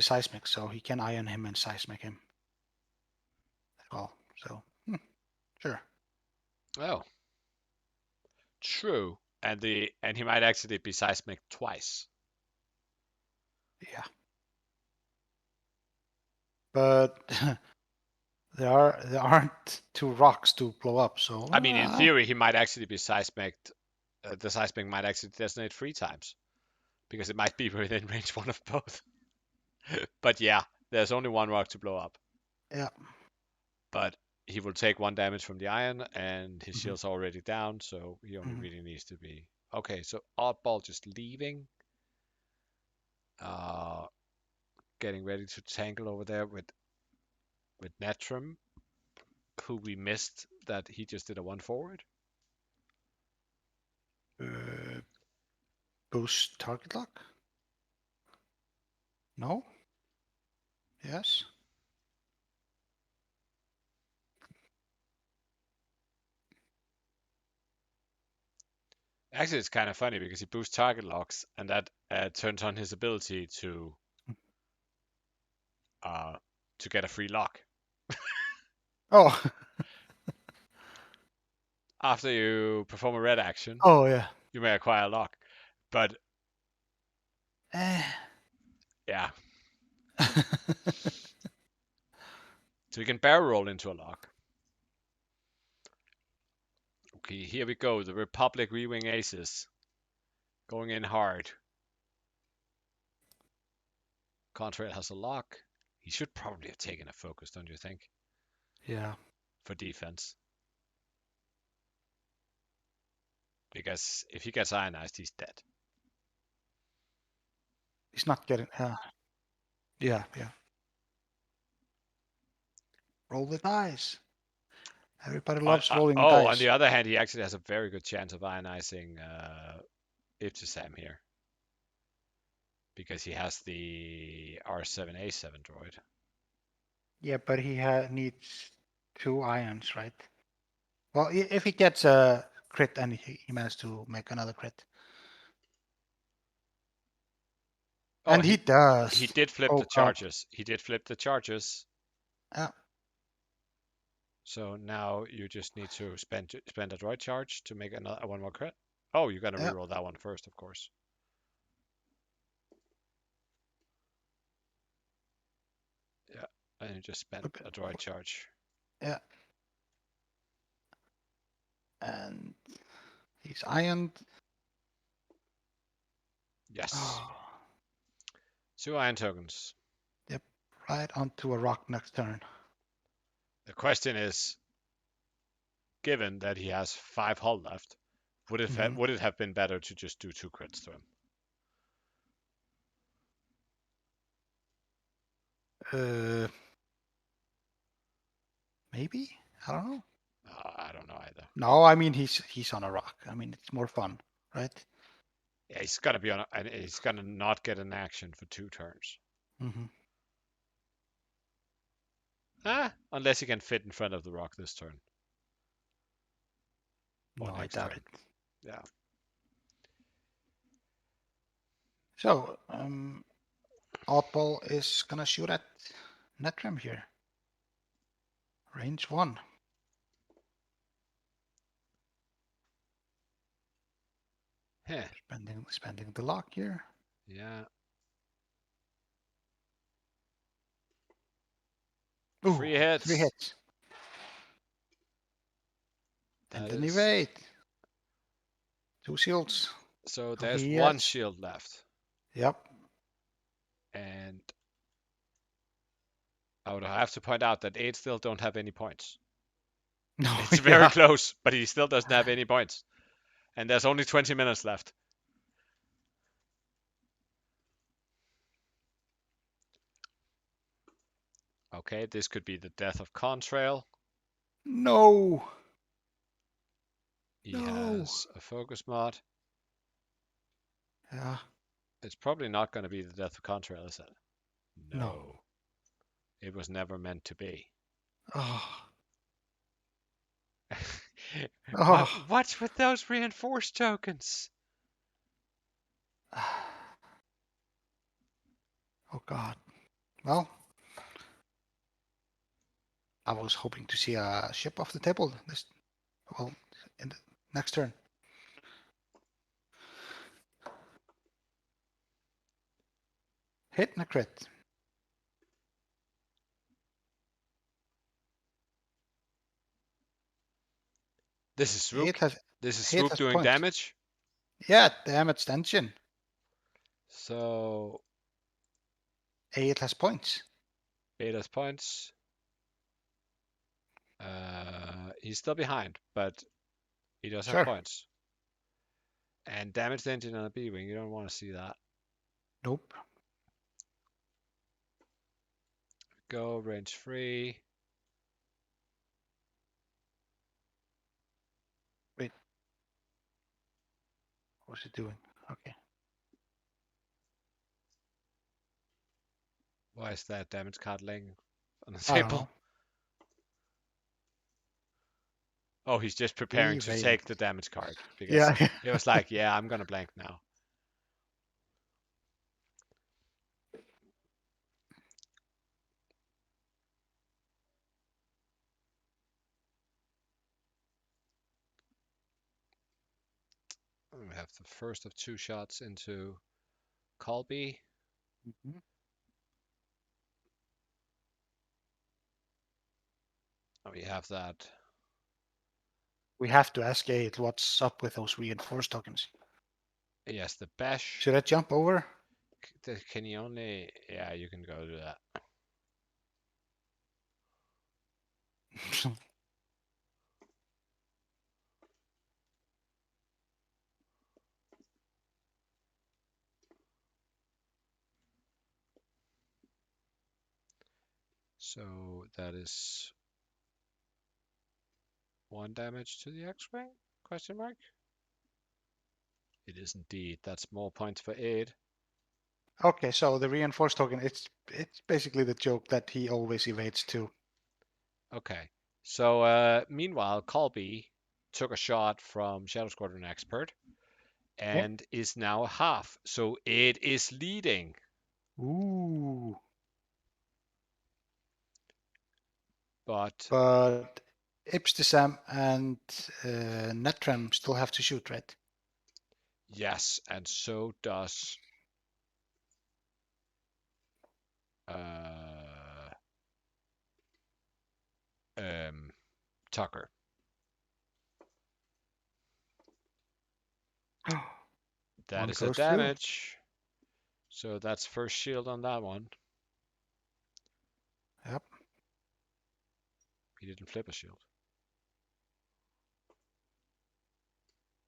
seismic, so he can ion him and seismic him as well. So sure. oh, true. And he might actually be seismic twice. Yeah. But there aren't two rocks to blow up, so I mean, in theory, he might actually be seismic. The seismic might actually designate 3 times because it might be within range one of both. But yeah, there's only one rock to blow up. yeah. But he will take 1 damage from the iron, and his Hmm. shield's already down, so he only Hmm. really needs to be okay. So oddball just leaving, uh, getting ready to tangle over there with Netram, who we missed that he just did a 1 forward. Uh, boost target lock? No? Yes? Actually, it's kind of funny because he boosts target locks, and that turns on his ability uh, to get a free lock. Oh, After you perform a red action, oh yeah. you may acquire a lock. But Eh. yeah, so you can barrel roll into a lock. Okay, here we go. The Republic Rewing Aces. Going in hard. Contrail has a lock. He should probably have taken a focus, don't you think? Yeah. For defense. Because if he gets ionized, he's dead. He's not getting. Yeah, yeah. Roll the dice. Everybody loves rolling On dice. the other hand, he actually has a very good chance of ionizing Ibtisam here. Because he has the R7A7 droid. Yeah, but he needs 2 ions, right? Well, if he gets a crit and he managed to make another crit. Oh, And he he does. did flip Oh the god. charges. He did flip the charges. Yeah. So now you just need to spend a droid charge to make another one more crit. Oh, you're gonna Yeah. reroll that one first, of course. Yeah, and you just spent a droid charge. Yeah. And he's ironed. Yes. Oh, 2 iron tokens. yep. Right onto a rock next turn. The question is, given that he has 5 hull left, Mm-hmm. would it have been better to just do 2 crits to him? Maybe? I don't know. I don't know either. No, I mean he's on a rock. I mean it's more fun, right? Yeah, he's gonna be on, and he's gonna not get an action for 2 turns. Mm-hmm. Unless he can fit in front of the rock this turn or No, I next doubt turn. it. Yeah. So, Oddball is gonna shoot at Netram here. Range 1. Heh. Spending the lock here. Yeah. Ooh, 3 3 hits. hits. And That then is. evade. 2 shields. So So there's he one has. shield left. Yep. And I would have to point out that 8 still don't have any points. No, It's very yeah. close, but he still doesn't have any points. And there's only 20 minutes left. Okay, this could be the death of Contrail. No. He No. has a focus mod. Yeah. It's probably not going to be the death of Contrail, is it? No. No. It was never meant to be. Oh. What? Oh. What's with those reinforced tokens? Oh God. Well, I was hoping to see a ship off the table this, well, in the next turn. Hit and a crit. This is It Swoop. has This is it Swoop has doing points. damage. Yeah, damage tension. So It has points. Beta's points. He's still behind, but he does have Sure. points. And damage the engine on a B-wing. You don't want to see that. Nope. Go range 3. Wait. What's it doing? Okay. Why is that damage card laying on the I don't table? know. Oh, he's just preparing to Evade. take the damage card because Yeah. it was like, yeah, I'm gonna blank now. We have the first of 2 shots into Colby. Mhm. We have that. We have to ask Gate what's up with those reinforced tokens. Yes, the bash. Should I jump over? Can you only? Yeah, you can go do that. So that is 1 damage to the X-wing? Question mark. It is indeed. That's more points for aid. Okay, so the reinforced token, it's basically the joke that he always evades too. Okay. So meanwhile, Colby took a shot from Shadow Squadron Expert Okay. and is now a half. So it is leading. Ooh. But But Ipstisam and Netram still have to shoot, right? yes, and so does uh, um, Tucker. That One is a goes through. damage. So that's first shield on that one. Yep. He didn't flip a shield.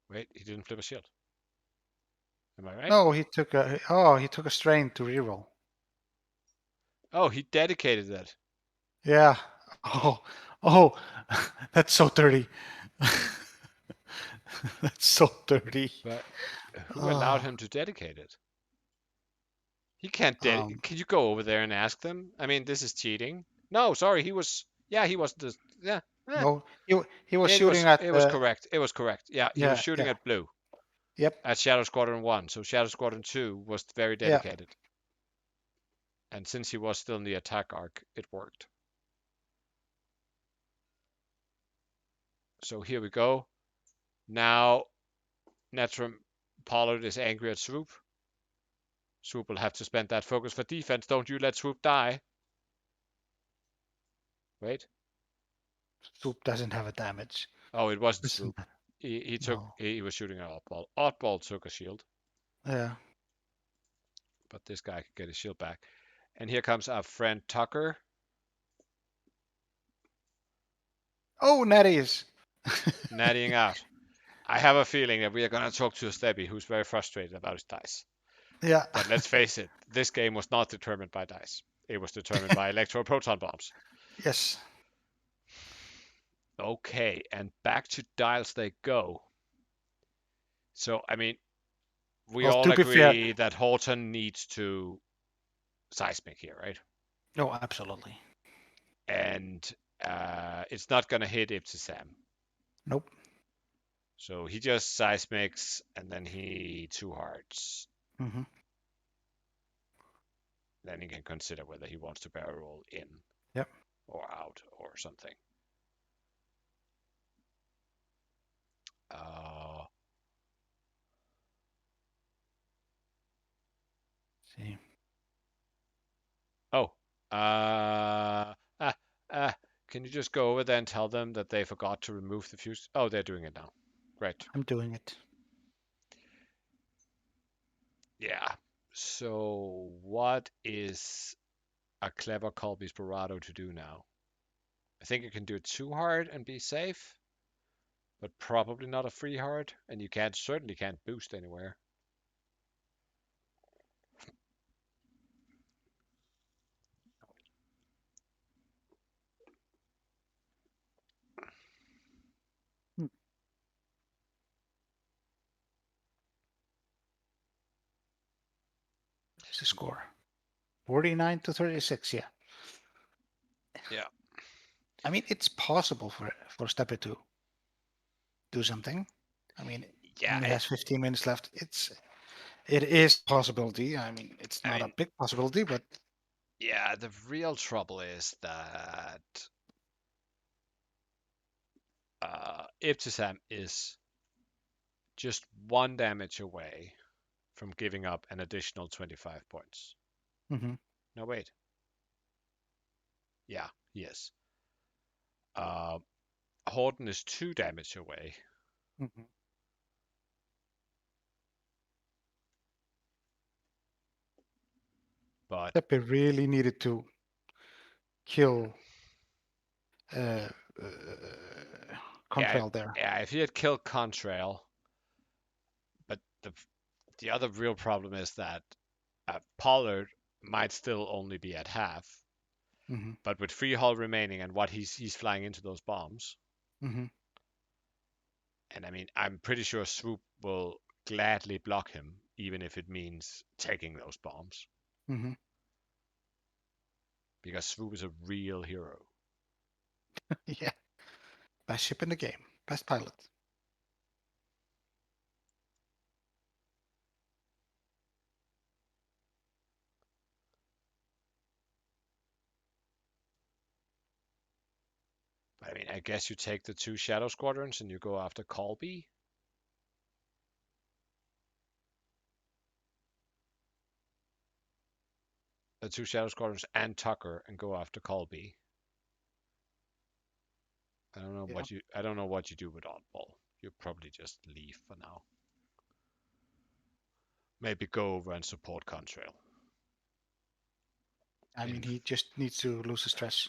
Wait, he didn't flip a shield. Am I right? No, he took a strain to reroll. Oh, he dedicated that. Yeah. Oh, oh, that's so dirty. That's so dirty. But who allowed Oh, him to dedicate it? He can't. um, Can you go over there and ask them? I mean, this is cheating. No, sorry, he was. Yeah, he was the. Yeah, eh. no, he was It shooting was. at It was the correct. It was correct. Yeah, he was yeah, shooting yeah, at blue yep, at Shadow Squadron 1. So Shadow Squadron 2 was very yeah. dedicated. And since he was still in the attack arc, it worked. So here we go. Now Netram Pollard is angry at Swoop. Swoop will have to spend that focus for defense. Don't you let Swoop die. Wait. Soup doesn't have a damage. Oh, it wasn't Listen, Swoop. He took. no, He was shooting at Oddball. Oddball took a shield, yeah. but this guy could get his shield back. And here comes our friend Tucker. Oh, Natties. Nattying out. I have a feeling that we are going to talk to a Stebby who's very frustrated about his dice. Yeah. But let's face it, this game was not determined by dice. It was determined by electroproton bombs. Yes. Okay, and back to dials they go. So, I mean, we Well, all to be fair, agree that Horton needs to seismic here, right? no, absolutely. And it's not going to hit Ibtisam. Nope. So he just seismics and then he two hearts. Hmm. Then he can consider whether he wants to barrel roll in Yep. or out or something. Uh, See. oh, uh, ah, ah, can you just go over there and tell them that they forgot to remove the fuse? Oh, they're doing it now. Great. I'm doing it. Yeah. So what is a clever Colby Sporado to do now? I think you can do it too hard and be safe, but probably not a free hard, and you can't certainly can't boost anywhere. Hmm. What's the score? 49 to 36. Yeah. Yeah. I mean, it's possible for Steppe to do something. I mean, Yeah. only has 15 minutes left. It is a possibility. I mean, it's I not a mean, big possibility, but yeah. The real trouble is that Ibtisam is just 1 damage away from giving up an additional 25 points. mhm, No, wait. Yeah, yes. Uh, Horton is 2 damage away. mhm. But Tepe really needed to kill uh, uh, yeah, Contrail there. yeah, if he had killed Contrail, but the other real problem is that Pollard might still only be at half, Hmm. but with free hull remaining and what he's flying into those bombs, Hmm. and I mean, I'm pretty sure Swoop will gladly block him, even if it means taking those bombs, Hmm. because Swoop is a real hero. Yeah, best ship in the game, best pilot. I mean, I guess you take the two Shadow Squadrons and you go after Colby. The two Shadow Squadrons and Tucker and go after Colby. Yeah, I don't know what you do with Oddball. You probably just leave for now. Maybe go over and support Contrail. I mean In he just needs to lose the stress.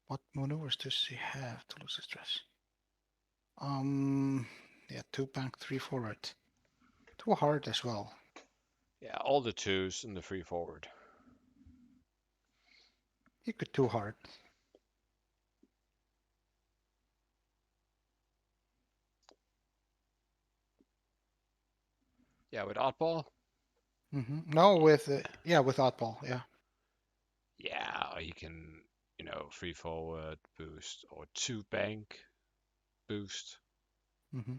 What maneuvers does he have to lose the stress? Yeah, two bank, three forward. Too hard as well. yeah, all the twos in the free forward. He could too hard. Yeah, with Oddball. No, with yeah, with oddball. Yeah. Yeah, or you can, free forward boost or two bank boost Hmm.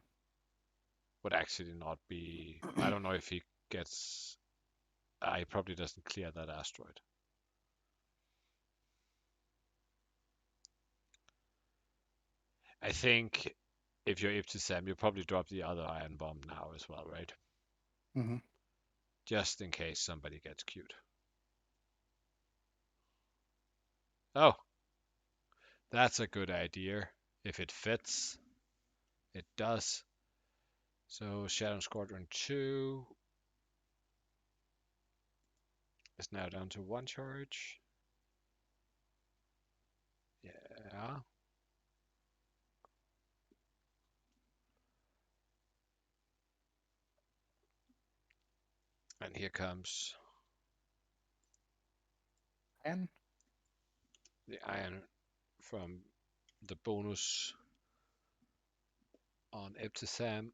would actually not be. I don't know if he gets. He probably doesn't clear that asteroid. I think if you're Ibtisam, you'll probably drop the other iron bomb now as well, right? Hmm. Just in case somebody gets cute. Oh, that's a good idea. If it fits, it does. So Shadow Squadron 2 is now down to one charge. Yeah. And here comes And the iron from the bonus on Ibtisam.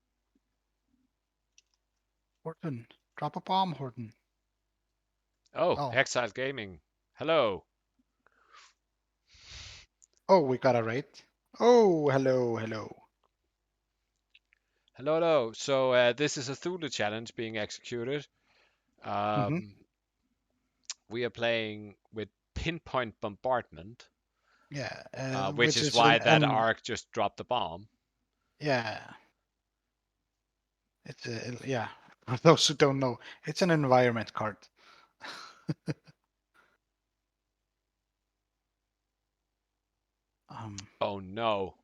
Horton, drop a bomb, Horton. Oh, Oh, Exile Gaming. Hello. oh, we got a raid. Oh, hello, hello. Hello, hello. So this is a Thule challenge being executed. Hmm. Um, we are playing with pinpoint bombardment, Yeah, which which is is why that an arc just dropped the bomb. yeah, it's a yeah. For those who don't know, it's an environment card. Um, Oh no.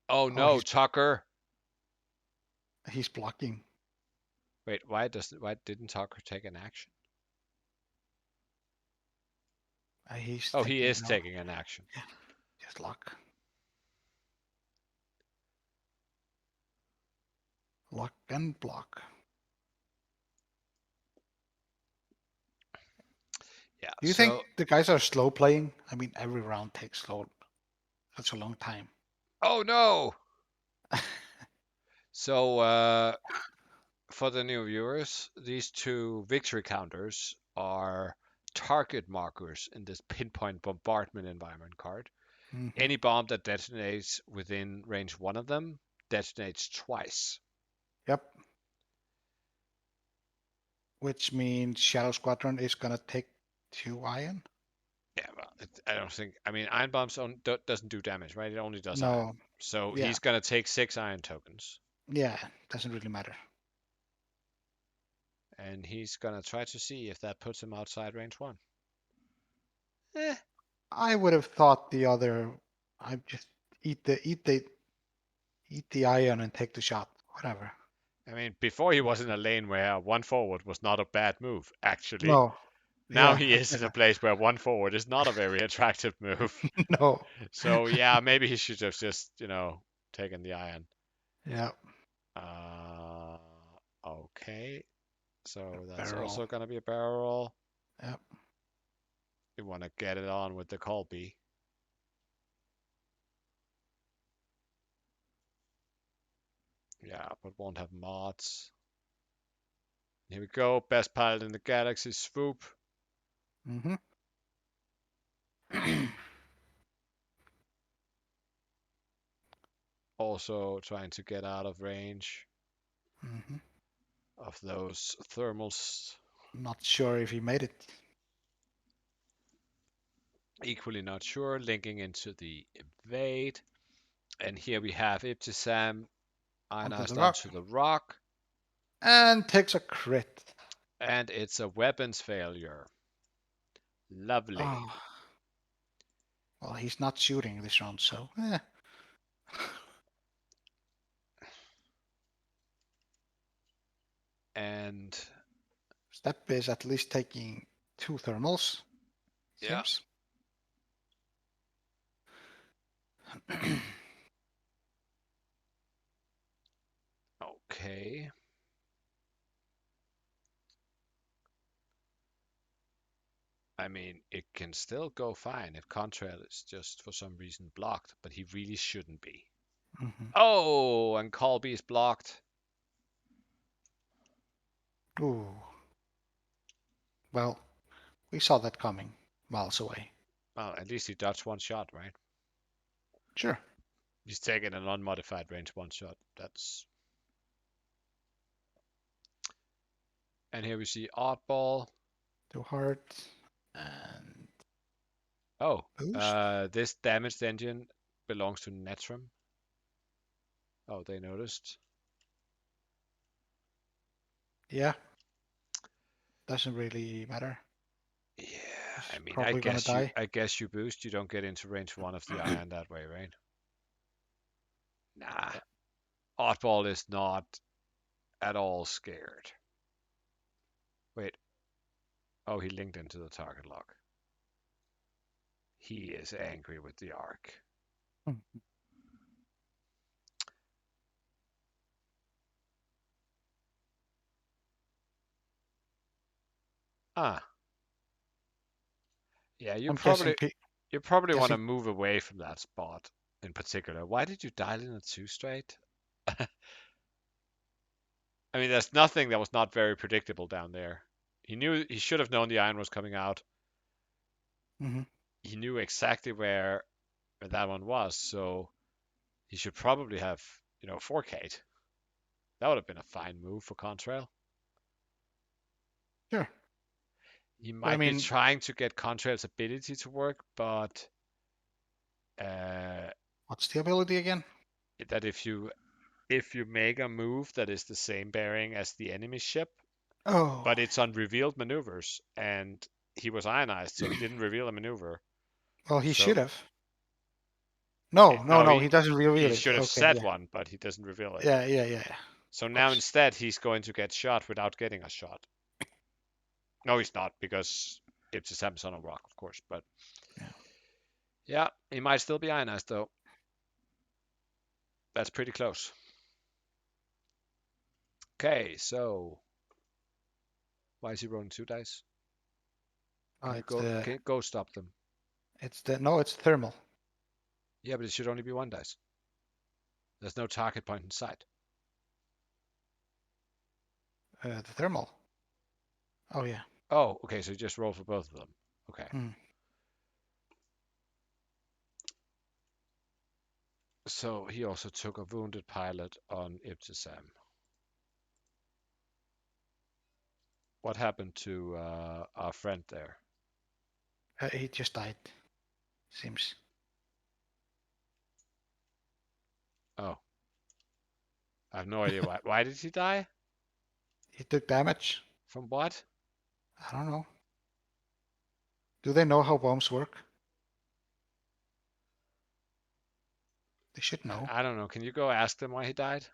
Oh oh, no, Tucker. he's blocking. Wait, why didn't Tucker take an action? He's Oh, he taking is no. taking an action. Yeah, just lock, lock and block. Yeah. Do you think So, the guys are slow playing? I mean, every round takes such a long time. oh no. So, for the new viewers, these two victory counters are target markers in this pinpoint bombardment environment card. Hmm. Any bomb that detonates within range one of them detonates twice. Yep, which means Shadow Squadron is gonna take two iron. Yeah, well, I don't think. I mean, iron bombs doesn't do damage, right? It only does iron. No, So yeah, he's gonna take 6 iron tokens, yeah, doesn't really matter. and he's gonna try to see if that puts him outside range one. Eh, I would have thought the other. I just eat the iron and take the shot. Whatever. I mean, before he was in a lane where one forward was not a bad move, actually. No, Now yeah, he is in a exactly. place where one forward is not a very attractive move. No, So yeah, maybe he should have just, taken the iron. yeah, Uh, okay. So that's barrel. also gonna be a barrel roll. Yeah. You want to get it on with the Colby. Yeah, but won't have mods. Here we go. Best pilot in the galaxy, Swoop. Mm-hmm. Also trying to get out of range Mm-hmm. of those thermals. Not sure if he made it Equally not sure. Linking into the evade. And here we have Ibtisam onto the ionized rock onto the rock. and takes a crit. And it's a weapons failure. Lovely. Oh, well, he's not shooting this round, so And Step is at least taking 2 thermals, yeah, seems. okay. I mean, it can still go fine if Contrail is just for some reason blocked, but he really shouldn't be. Mm-hmm. Oh, and Colby is blocked. Ooh, well, we saw that coming miles away. Well, at least he dodged one shot, right? Sure. He's taking an unmodified range one shot. That's. And here we see Oddball. Too hard. And Oh, boost. this damaged engine belongs to Netrum. Oh, they noticed. Yeah, doesn't really matter. Yeah, He's I mean, I probably gonna guess you, die. I guess you boost. You don't get into range one of the iron that way, right? Nah, Yeah. Oddball is not at all scared. Wait, oh, he linked into the target lock. He is angry with the arc. Hmm. Ah, yeah, you I'm guessing. probably you probably want to Guessing. move away from that spot in particular. Why did you dial in a two straight? I mean, there's nothing that was not very predictable down there. He should have known the iron was coming out. Mm-hmm. He knew exactly where that one was, so he should probably have, 4K'd. That would have been a fine move for Contrail. Sure. He But I might be mean, trying to get Contrail's ability to work, but uh, what's the ability again? that if you make a move that is the same bearing as the enemy ship, Oh, but it's on revealed maneuvers, and he was ionized, so he didn't reveal a maneuver. well, he should So have. No, no, no, no, he he doesn't he reveal it. should have Okay, set yeah, one, but he doesn't reveal it. yeah, yeah, yeah, yeah. So Of now course. instead he's going to get shot without getting a shot. No, he's not because it's a Samsung on rock, of course. But Yeah. yeah, he might still be ionized though. That's pretty close. Okay, so why is he rolling two dice? Oh, Can you go? Can you go stop them? no, it's thermal. Yeah, but it should only be one dice. There's no target point in sight. The thermal. Oh yeah. Oh, okay. So you just roll for both of them. Okay. Hmm. So he also took a wounded pilot on Ibtisam. What happened to our friend there? He just died. Seems. Oh, I have no idea why. Why did he die? He took damage. From what? I don't know. Do they know how bombs work? They should know. I don't know. Can you go ask them why he died?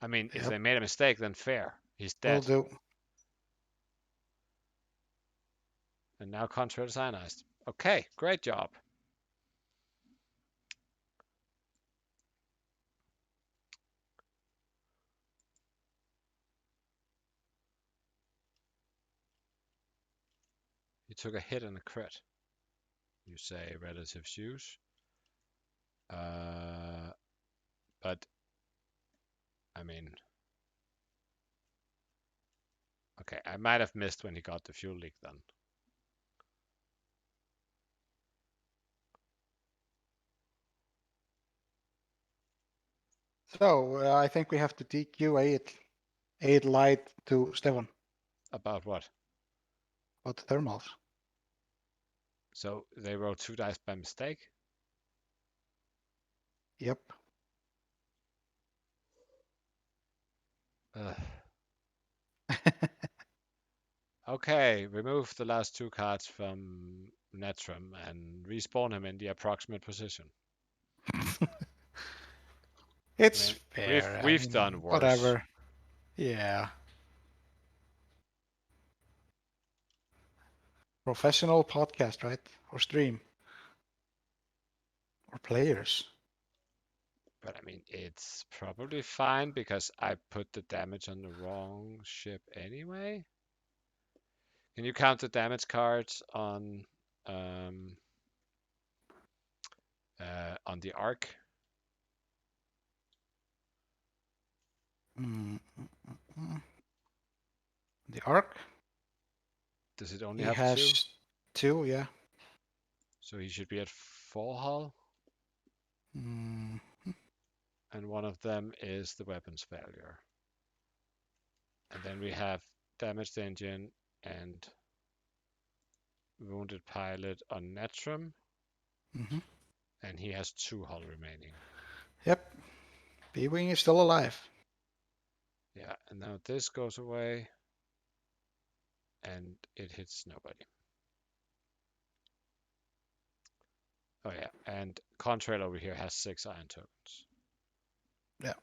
I mean, if Yep. they made a mistake, then fair. He's Will dead. do. And now contrail cyanized. Okay, great job. You took a hit and a crit. You say relative use. But I mean, okay, I might have missed when he got the fuel leak then. So I think we have to DQ 8 light to Stefan About what? about the thermals. So they rolled 2 dice by mistake? Yep. Ugh. Okay, remove the last 2 cards from Netram and respawn him in the approximate position. I It's mean, fair. I we've mean, done worse. whatever. Yeah. Professional podcast, right? Or stream. Or players. But I mean, it's probably fine because I put the damage on the wrong ship anyway. Can you count the damage cards on the arc? Mm, mm, mm. The arc? Does it only He have 2? has 2, yeah. So he should be at 4 hull, Mm, and one of them is the weapons failure. And then we have damaged engine and wounded pilot on Netram, mm-hmm. and he has 2 hull remaining. Yep. B-Wing is still alive. Yeah, and now this goes away, and it hits nobody. Oh yeah, and Contrail over here has 6 iron tokens. Yeah.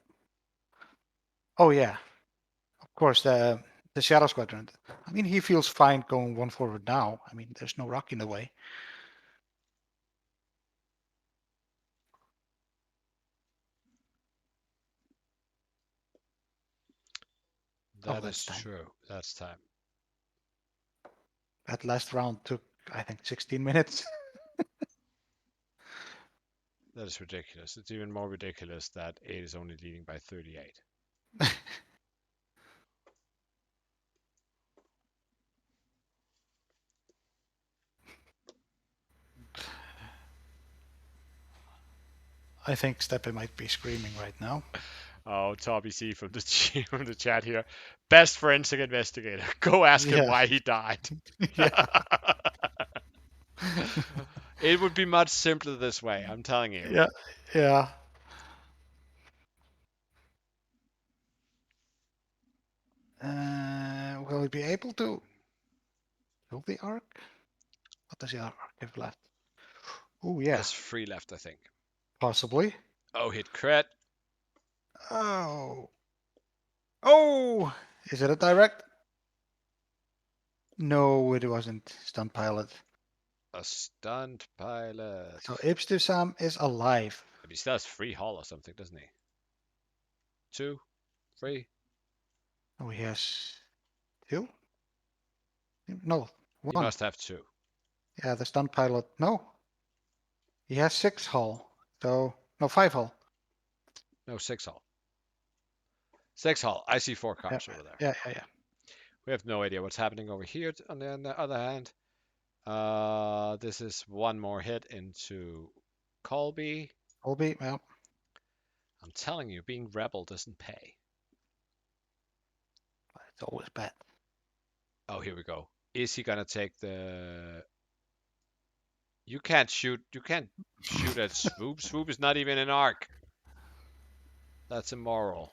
Oh, yeah. Of course, the Shadow Squadron. I mean, he feels fine going one forward now. I mean, there's no rock in the way. Oh, That is that's time. true. That's time. That last round took, I think, 16 minutes. That is ridiculous. It's even more ridiculous that 8 is only leading by 38. I think Steppe might be screaming right now. Oh, Toby C from the from the chat here. Best forensic investigator. Go ask him Yeah. why he died. Yeah. It would be much simpler this way, I'm telling you. Yeah. Yeah. Will he be able to kill the arc? What does the arc have left? Oh, yeah. Has 3 left, I think. Possibly. Oh, hit crit. Oh. Oh! Is it a direct? No, it wasn't. Stunt pilot. A stunt pilot. So Ibstusam is alive. But he still has 3 hull or something, doesn't he? 2, 3. Oh, he has 2? No, He 1. must have 2. Yeah, the stunt pilot. No, he has 6 hull. So, no, 5 hull. No, 6 hull. 6 hull. I see 4 Yeah, cars over there. yeah. We have no idea what's happening over here. On the other hand, this is one more hit into Colby. Colby, well, I'm telling you, being rebel doesn't pay. it's always bad. Oh, here we go. Is he gonna take the? You can't shoot. You can't shoot at Swoop. Swoop is not even an arc. That's immoral.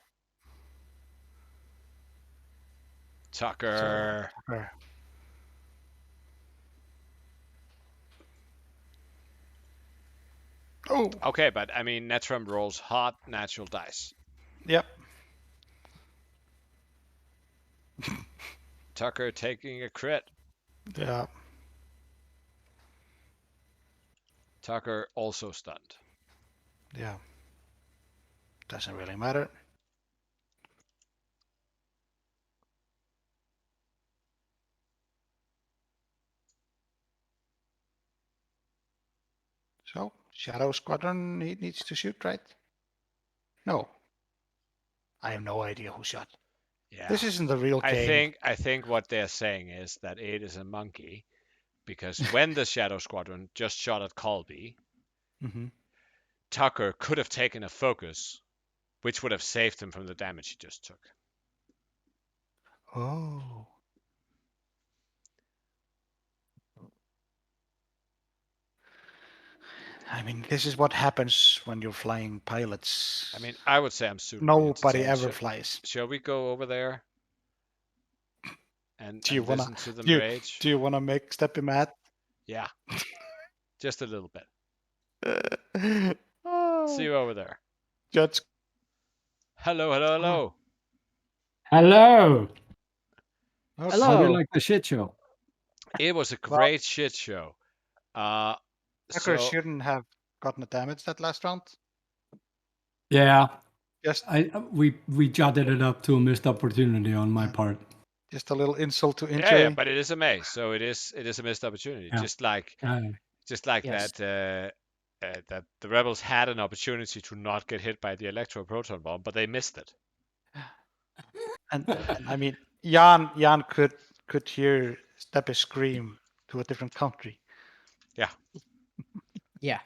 So, Tucker. oh, Okay, but I mean, Netram rolls hot natural dice. yep. Tucker taking a crit. Yeah, Tucker also stunned. yeah. Doesn't really matter. So, Shadow Squadron, he needs to shoot, right? No, I have no idea who shot. Yeah. This isn't a real I game. think I think what they're saying is that it is a monkey because when the Shadow Squadron just shot at Colby, Hmm. Tucker could have taken a focus, which would have saved him from the damage he just took. Oh. I mean, this is what happens when you're flying pilots. I mean, I would say I'm suitably Nobody entertained. ever flies. Shall we go over there Do you and wanna listen to them do you, rage? do you wanna make Steppy mad? Yeah, just a little bit. See Oh, you over there. Judge. Hello, hello, Oh, hello. Hello. okay. How do you Hello. like the shit show? It was a Well, great shit show. Uh, Tucker so shouldn't have gotten the damage that last round. Yeah, Just we jotted it up to a missed opportunity on my part. just a little insult to yeah, injury. but it is a maze, so it is a missed opportunity. Yeah. Just like Yes. that the rebels had an opportunity to not get hit by the electro proton bomb, but they missed it. And I mean, Jan could hear Steppy scream to a different country. Yeah. Yeah.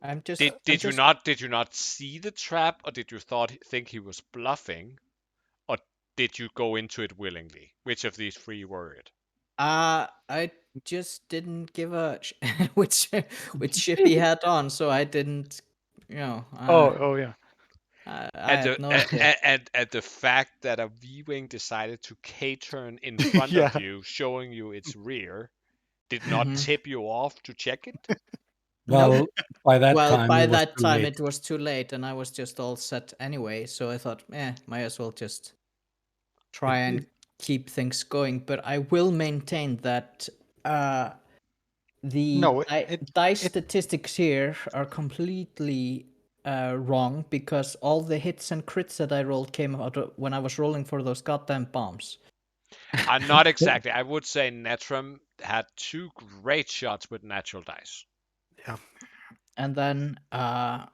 I'm just. Did you not see the trap, or did you think he was bluffing, or did you go into it willingly? Which of these three were it? I just didn't give a which ship he had on, so I didn't. You know. Oh yeah. I And had the no idea. and the fact that a V-wing decided to K-turn in front of Yeah. you, showing you its rear, did not Mhm. tip you off to check it. Nope. Well, by that Well, time by it was that too time late. it was too late, and I was just all set anyway. So I thought, might as well just try and keep things going. But I will maintain that the No, dice it statistics here are completely wrong because all the hits and crits that I rolled came out when I was rolling for those goddamn bombs. Not exactly. I would say Netram had two great shots with natural dice. yeah. And then, My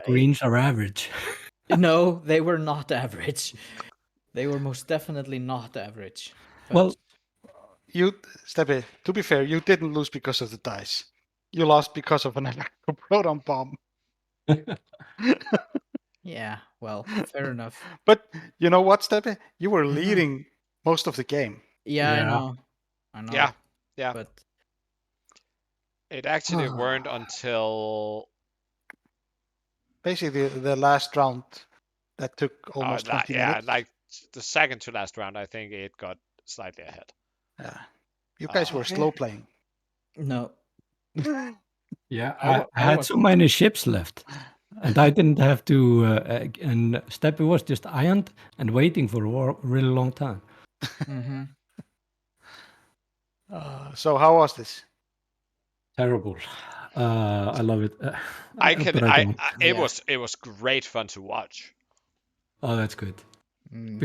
greens are average. no, they were not average. They were most definitely not average. But Well, You Steppy, to be fair, you didn't lose because of the dice. You lost because of an electroproton bomb. yeah, well, fair enough. But you know what, Steppy? You were Mhm. leading most of the game. Yeah, I Yeah. know. I know. Yeah, yeah. But It actually weren't until Basically, the last round that took almost 20 minutes. like the second to last round, I think it got slightly ahead. Yeah. You guys were Okay. slow playing. no. Yeah, I I had was so many ships left, and I didn't have to. And Steppy was just ironed and waiting for a really long time. Mhm. So how was this? Terrible. I love it, I can. but I don't. It Yeah. was great fun to watch. Oh, that's good. Mm.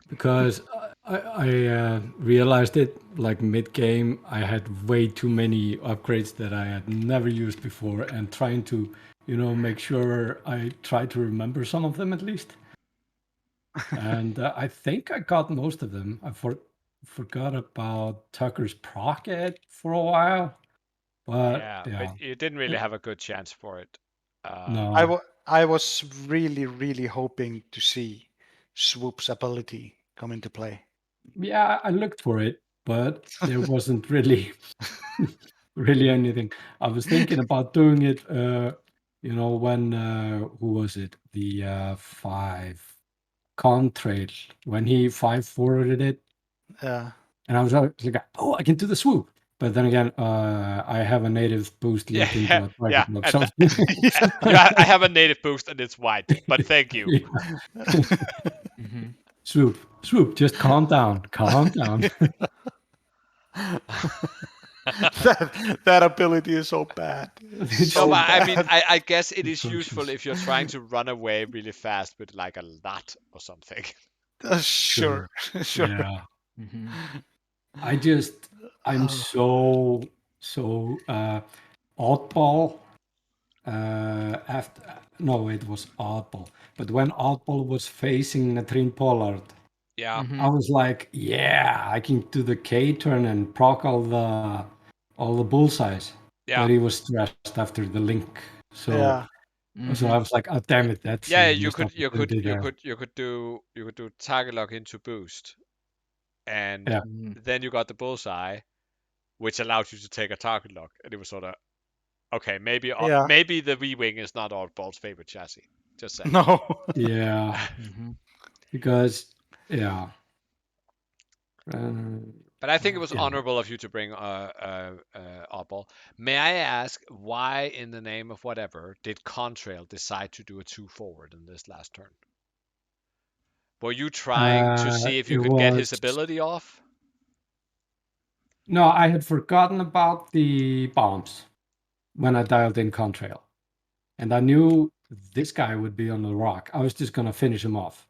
Because I realized it like mid game. I had way too many upgrades that I had never used before, and trying to, make sure I try to remember some of them at least. And I think I got most of them. I forgot about Tucker's Procket for a while, but Yeah, yeah, but you didn't really have a good chance for it. no, I was really, really hoping to see Swoop's ability come into play. yeah, I looked for it, but there wasn't really really anything. I was thinking about doing it, when who was it? The 5 Contrail when he 5 forwarded it, Yeah. and I was like, oh, I can do the swoop, But then again, I have a native boost Yeah, linked into a yeah. target lock. And So I have a native boost and it's white, but thank you. yeah. Hmm. Swoop, just calm down, calm down. that ability is so bad. It's No, So but so I mean, bad. I guess it is useful atrocious. if you're trying to run away really fast with like a lot or something. Sure, Sure. sure. Yeah. Hmm. I just I'm Oh, so oddball after no it was oddball. But when oddball was facing Natrine Pollard, Yeah, Hmm. I was like, yeah, I can do the K turn and proc all the bullseyes. yeah, But he was stressed after the link. yeah. So Hmm. I was like, oh damn it, that's yeah. a You missed could, you could, opportunity you there. could, you could do target lock into boost, and Yeah. Hmm. then you got the bullseye, which allowed you to take a target lock, and it was sort of okay. Yeah. Maybe the V wing is not Oddball's favorite chassis. Just saying. No. Yeah. Hmm. Because yeah. Uh, But I think it was yeah. honorable of you to bring Oddball. May I ask why, in the name of whatever, did Contrail decide to do a 2 forward in this last turn? Were you trying to see if you It could get his was ability off? no, I had forgotten about the bombs when I dialed in Contrail. And I knew this guy would be on the rock. I was just gonna finish him off.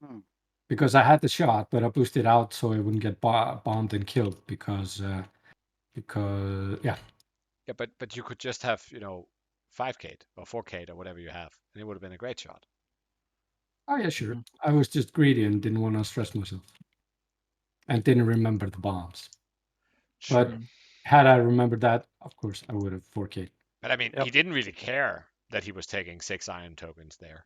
Hmm. Because I had the shot, but I boosted out so I wouldn't get bombed and killed because yeah. Yeah, but you could just have 5K or 4K or whatever you have, and it would have been a great shot. Oh yeah, sure. Hmm. I was just greedy and didn't want to stress myself and didn't remember the bombs. True. But had I remembered that, of course, I would have 4K. But I mean, Yep. he didn't really care that he was taking 6 iron tokens there.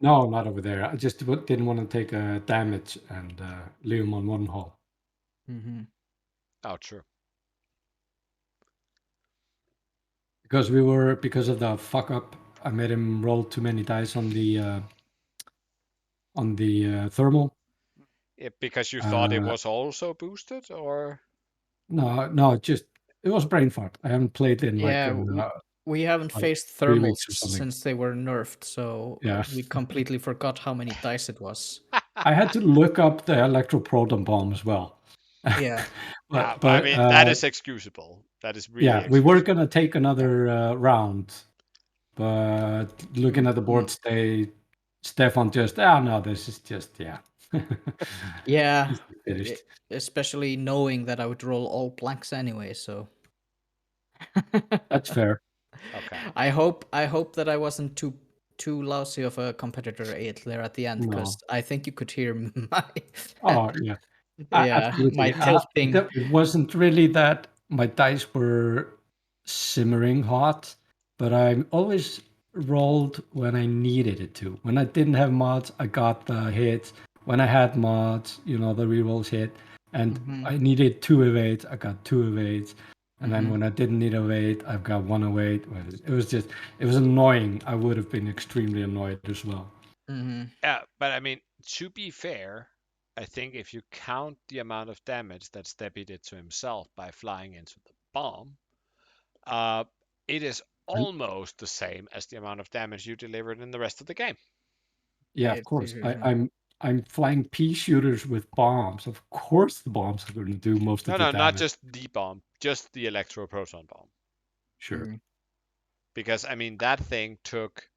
No, not over there. I just didn't want to take damage and leave him on one hull. Hmm. Oh, true. Because of the fuck up, I made him roll too many dice on the thermal. Because you thought it Uh, was also boosted, or no, just it was brain fart. I haven't played in Yeah, we haven't like faced 3 weeks thermals or something. since they were nerfed, so Yeah, we completely forgot how many dice it was. I had to look up the electroproton bomb as well. Yeah. yeah, but I but mean that is excusable. That is really yeah, we were excusable. gonna take another round, but looking at the Mhm. board, Stefan just no, this is just yeah. Yeah, Finished. especially knowing that I would roll all blanks anyway, so That's fair. Okay. I hope that I wasn't too lousy of a competitor there at the end, because No. I think you could hear my Oh yeah. yeah, my Absolutely. tilting. It wasn't really that my dice were simmering hot, but I always rolled when I needed it to. When I didn't have mods, I got the hits. When I had mods, the rerolls hit. And Mhm. I needed 2 evades, I got 2 evades. And then Mhm. when I didn't need a evade, I've got 1 evade. It was annoying. I would have been extremely annoyed as well. Mhm. Yeah, but I mean, to be fair, I think if you count the amount of damage that Steppy did to himself by flying into the bomb, uh, it is And almost the same as the amount of damage you delivered in the rest of the game. yeah, of It, course. I'm flying pea shooters with bombs. Of course, the bombs are going to do most of No, the no, not damage. just the bomb, just the electroproton bomb. Sure. Mhm. Because I mean, that thing took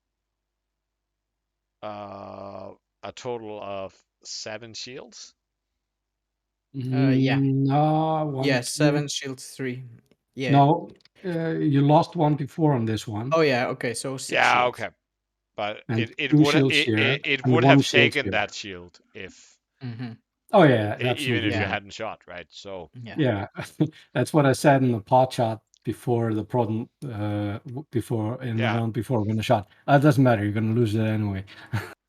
uh, a total of 7 shields. Yeah. No, Yeah, one, two. 7 shields 3. Yeah. No, you lost one before on this one, Oh yeah, okay, so 6 Yeah, shields. okay, but and it two would shields here, it and would one have shield taken here. that shield if Mhm. Oh yeah, even absolutely. if you Yeah. hadn't shot, right? So Yeah. Yeah, that's what I said in the pot shot before the problem. Before in the yeah, round before when the shot. It doesn't matter. You're gonna lose it anyway.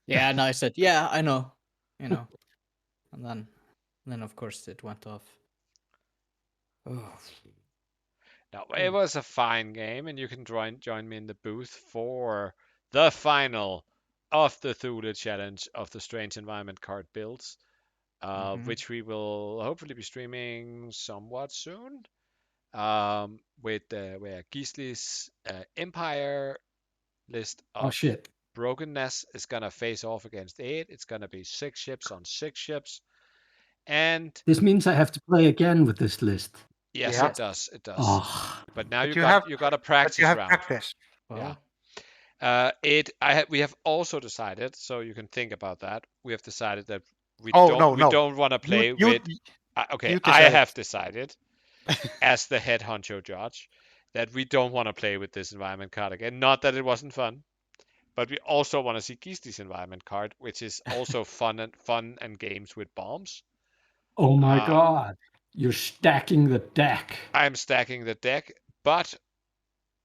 Yeah, and I said, "Yeah, I know." You know. And then of course it went off. Oh. no, it was a fine game, and you can join me in the booth for the final of the Thule challenge of the Strange Environment card builds. which we will hopefully be streaming somewhat soon. With where Gisli's Empire list Oh of shit. brokenness is gonna face off against 8. It's gonna be 6 ships on 6 ships. And This means I have to play again with this list. yes, Yeah. it does. It does. Oh, But now But you got a but practice you have round. practice. Well, We have also decided, so you can think about that. We have decided that we Oh, no. don't want to play with. Okay, you I decided. have decided, as the head honcho judge, that we don't want to play with this environment card again. Not that it wasn't fun, but we also want to see Gisli's environment card, which is also fun and games with bombs. oh my god. You're stacking the deck. I'm stacking the deck, but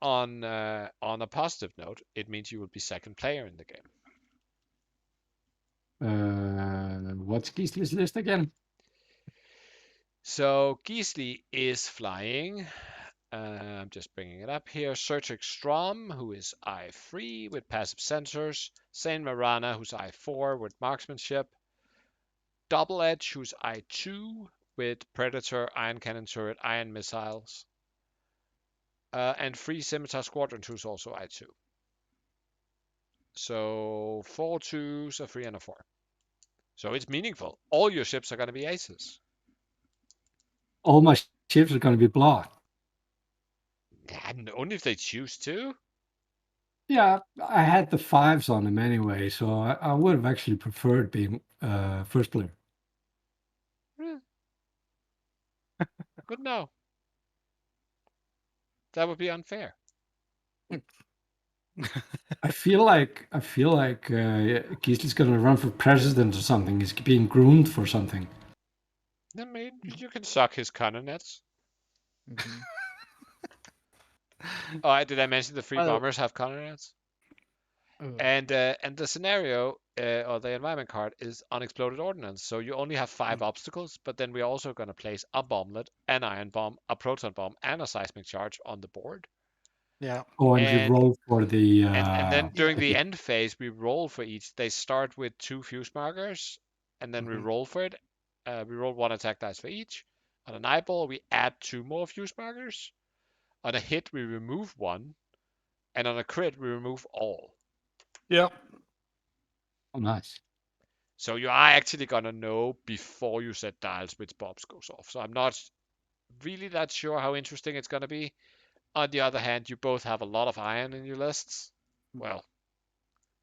on a positive note, it means you will be second player in the game. What's Gisli's list again? So Gisli is flying. I'm just bringing it up here. Sertrix Strom, who is I3 with passive sensors. Saint Marana, who's I4 with marksmanship. Double Edge, who's I2 with Predator, Iron Cannon Turret, Iron Missiles. And Free Scimitar Squadron, who's also I2. So 4 2s, a 3 and a 4. So it's meaningful. All your ships are going to be aces. All my ships are going to be blocked. And only if they choose to. Yeah, I had the 5s on them anyway, so I would have actually preferred being first player. Good no. That would be unfair. I feel like Gisli's going to run for president or something. He's being groomed for something. I mean, you can suck his cannonets. Oh, did I mention the free Well- bombers have cannonets? And the scenario or the environment card is unexploded ordnance. So you only have 5 obstacles, but then we're also going to place a bomblet, an iron bomb, a proton bomb, and a seismic charge on the board. Yeah. Oh, and you roll for the. And then during the the- end phase, we roll for each. They start with 2 fuse markers, and then we roll for it. We roll 1 attack dice for each. On an eyeball, we add 2 more fuse markers. On a hit, we remove 1. And on a crit, we remove all. Yeah. Oh, nice. So you are actually going to know before you set dials which bombs goes off. So I'm not really that sure how interesting it's going to be. On the other hand, you both have a lot of iron in your lists. Well,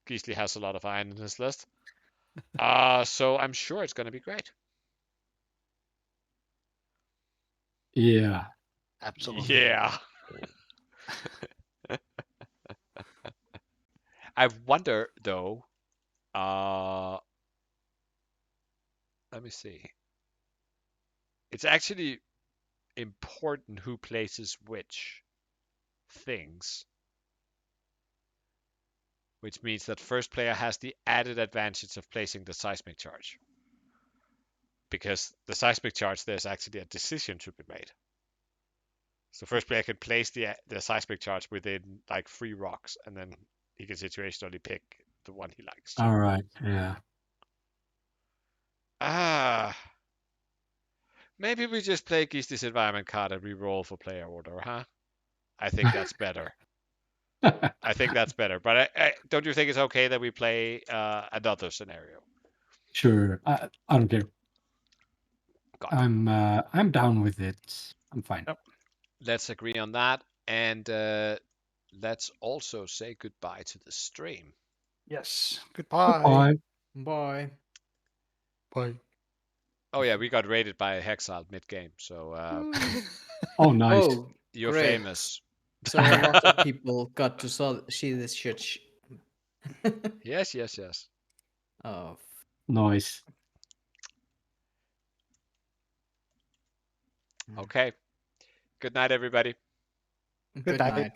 Gisli has a lot of iron in his list. So I'm sure it's going to be great. Yeah. Absolutely. Yeah. I wonder, though, let me see. It's actually important who places which things, which means that first player has the added advantage of placing the seismic charge. Because the seismic charge, there's actually a decision to be made. So first player can place the seismic charge within like 3 rocks, and then he can situationally pick the one he likes. All right. Yeah. Maybe we just play Gisli's environment card and re-roll for player order, huh? I think that's better. I think that's better. But don't you think it's okay that we play another scenario? Sure. I don't care. God. I'm down with it. I'm fine. Yep. Let's agree on that, and let's also say goodbye to the stream. Yes. Goodbye. Bye. Bye. Bye. Oh yeah, we got raided by Hexile mid-game, so Oh, nice. Oh, you're great. famous. So a lot of people got to see this shit. Yes, yes, yes. Oh, Nice. Okay. Good night, everybody. good night. night.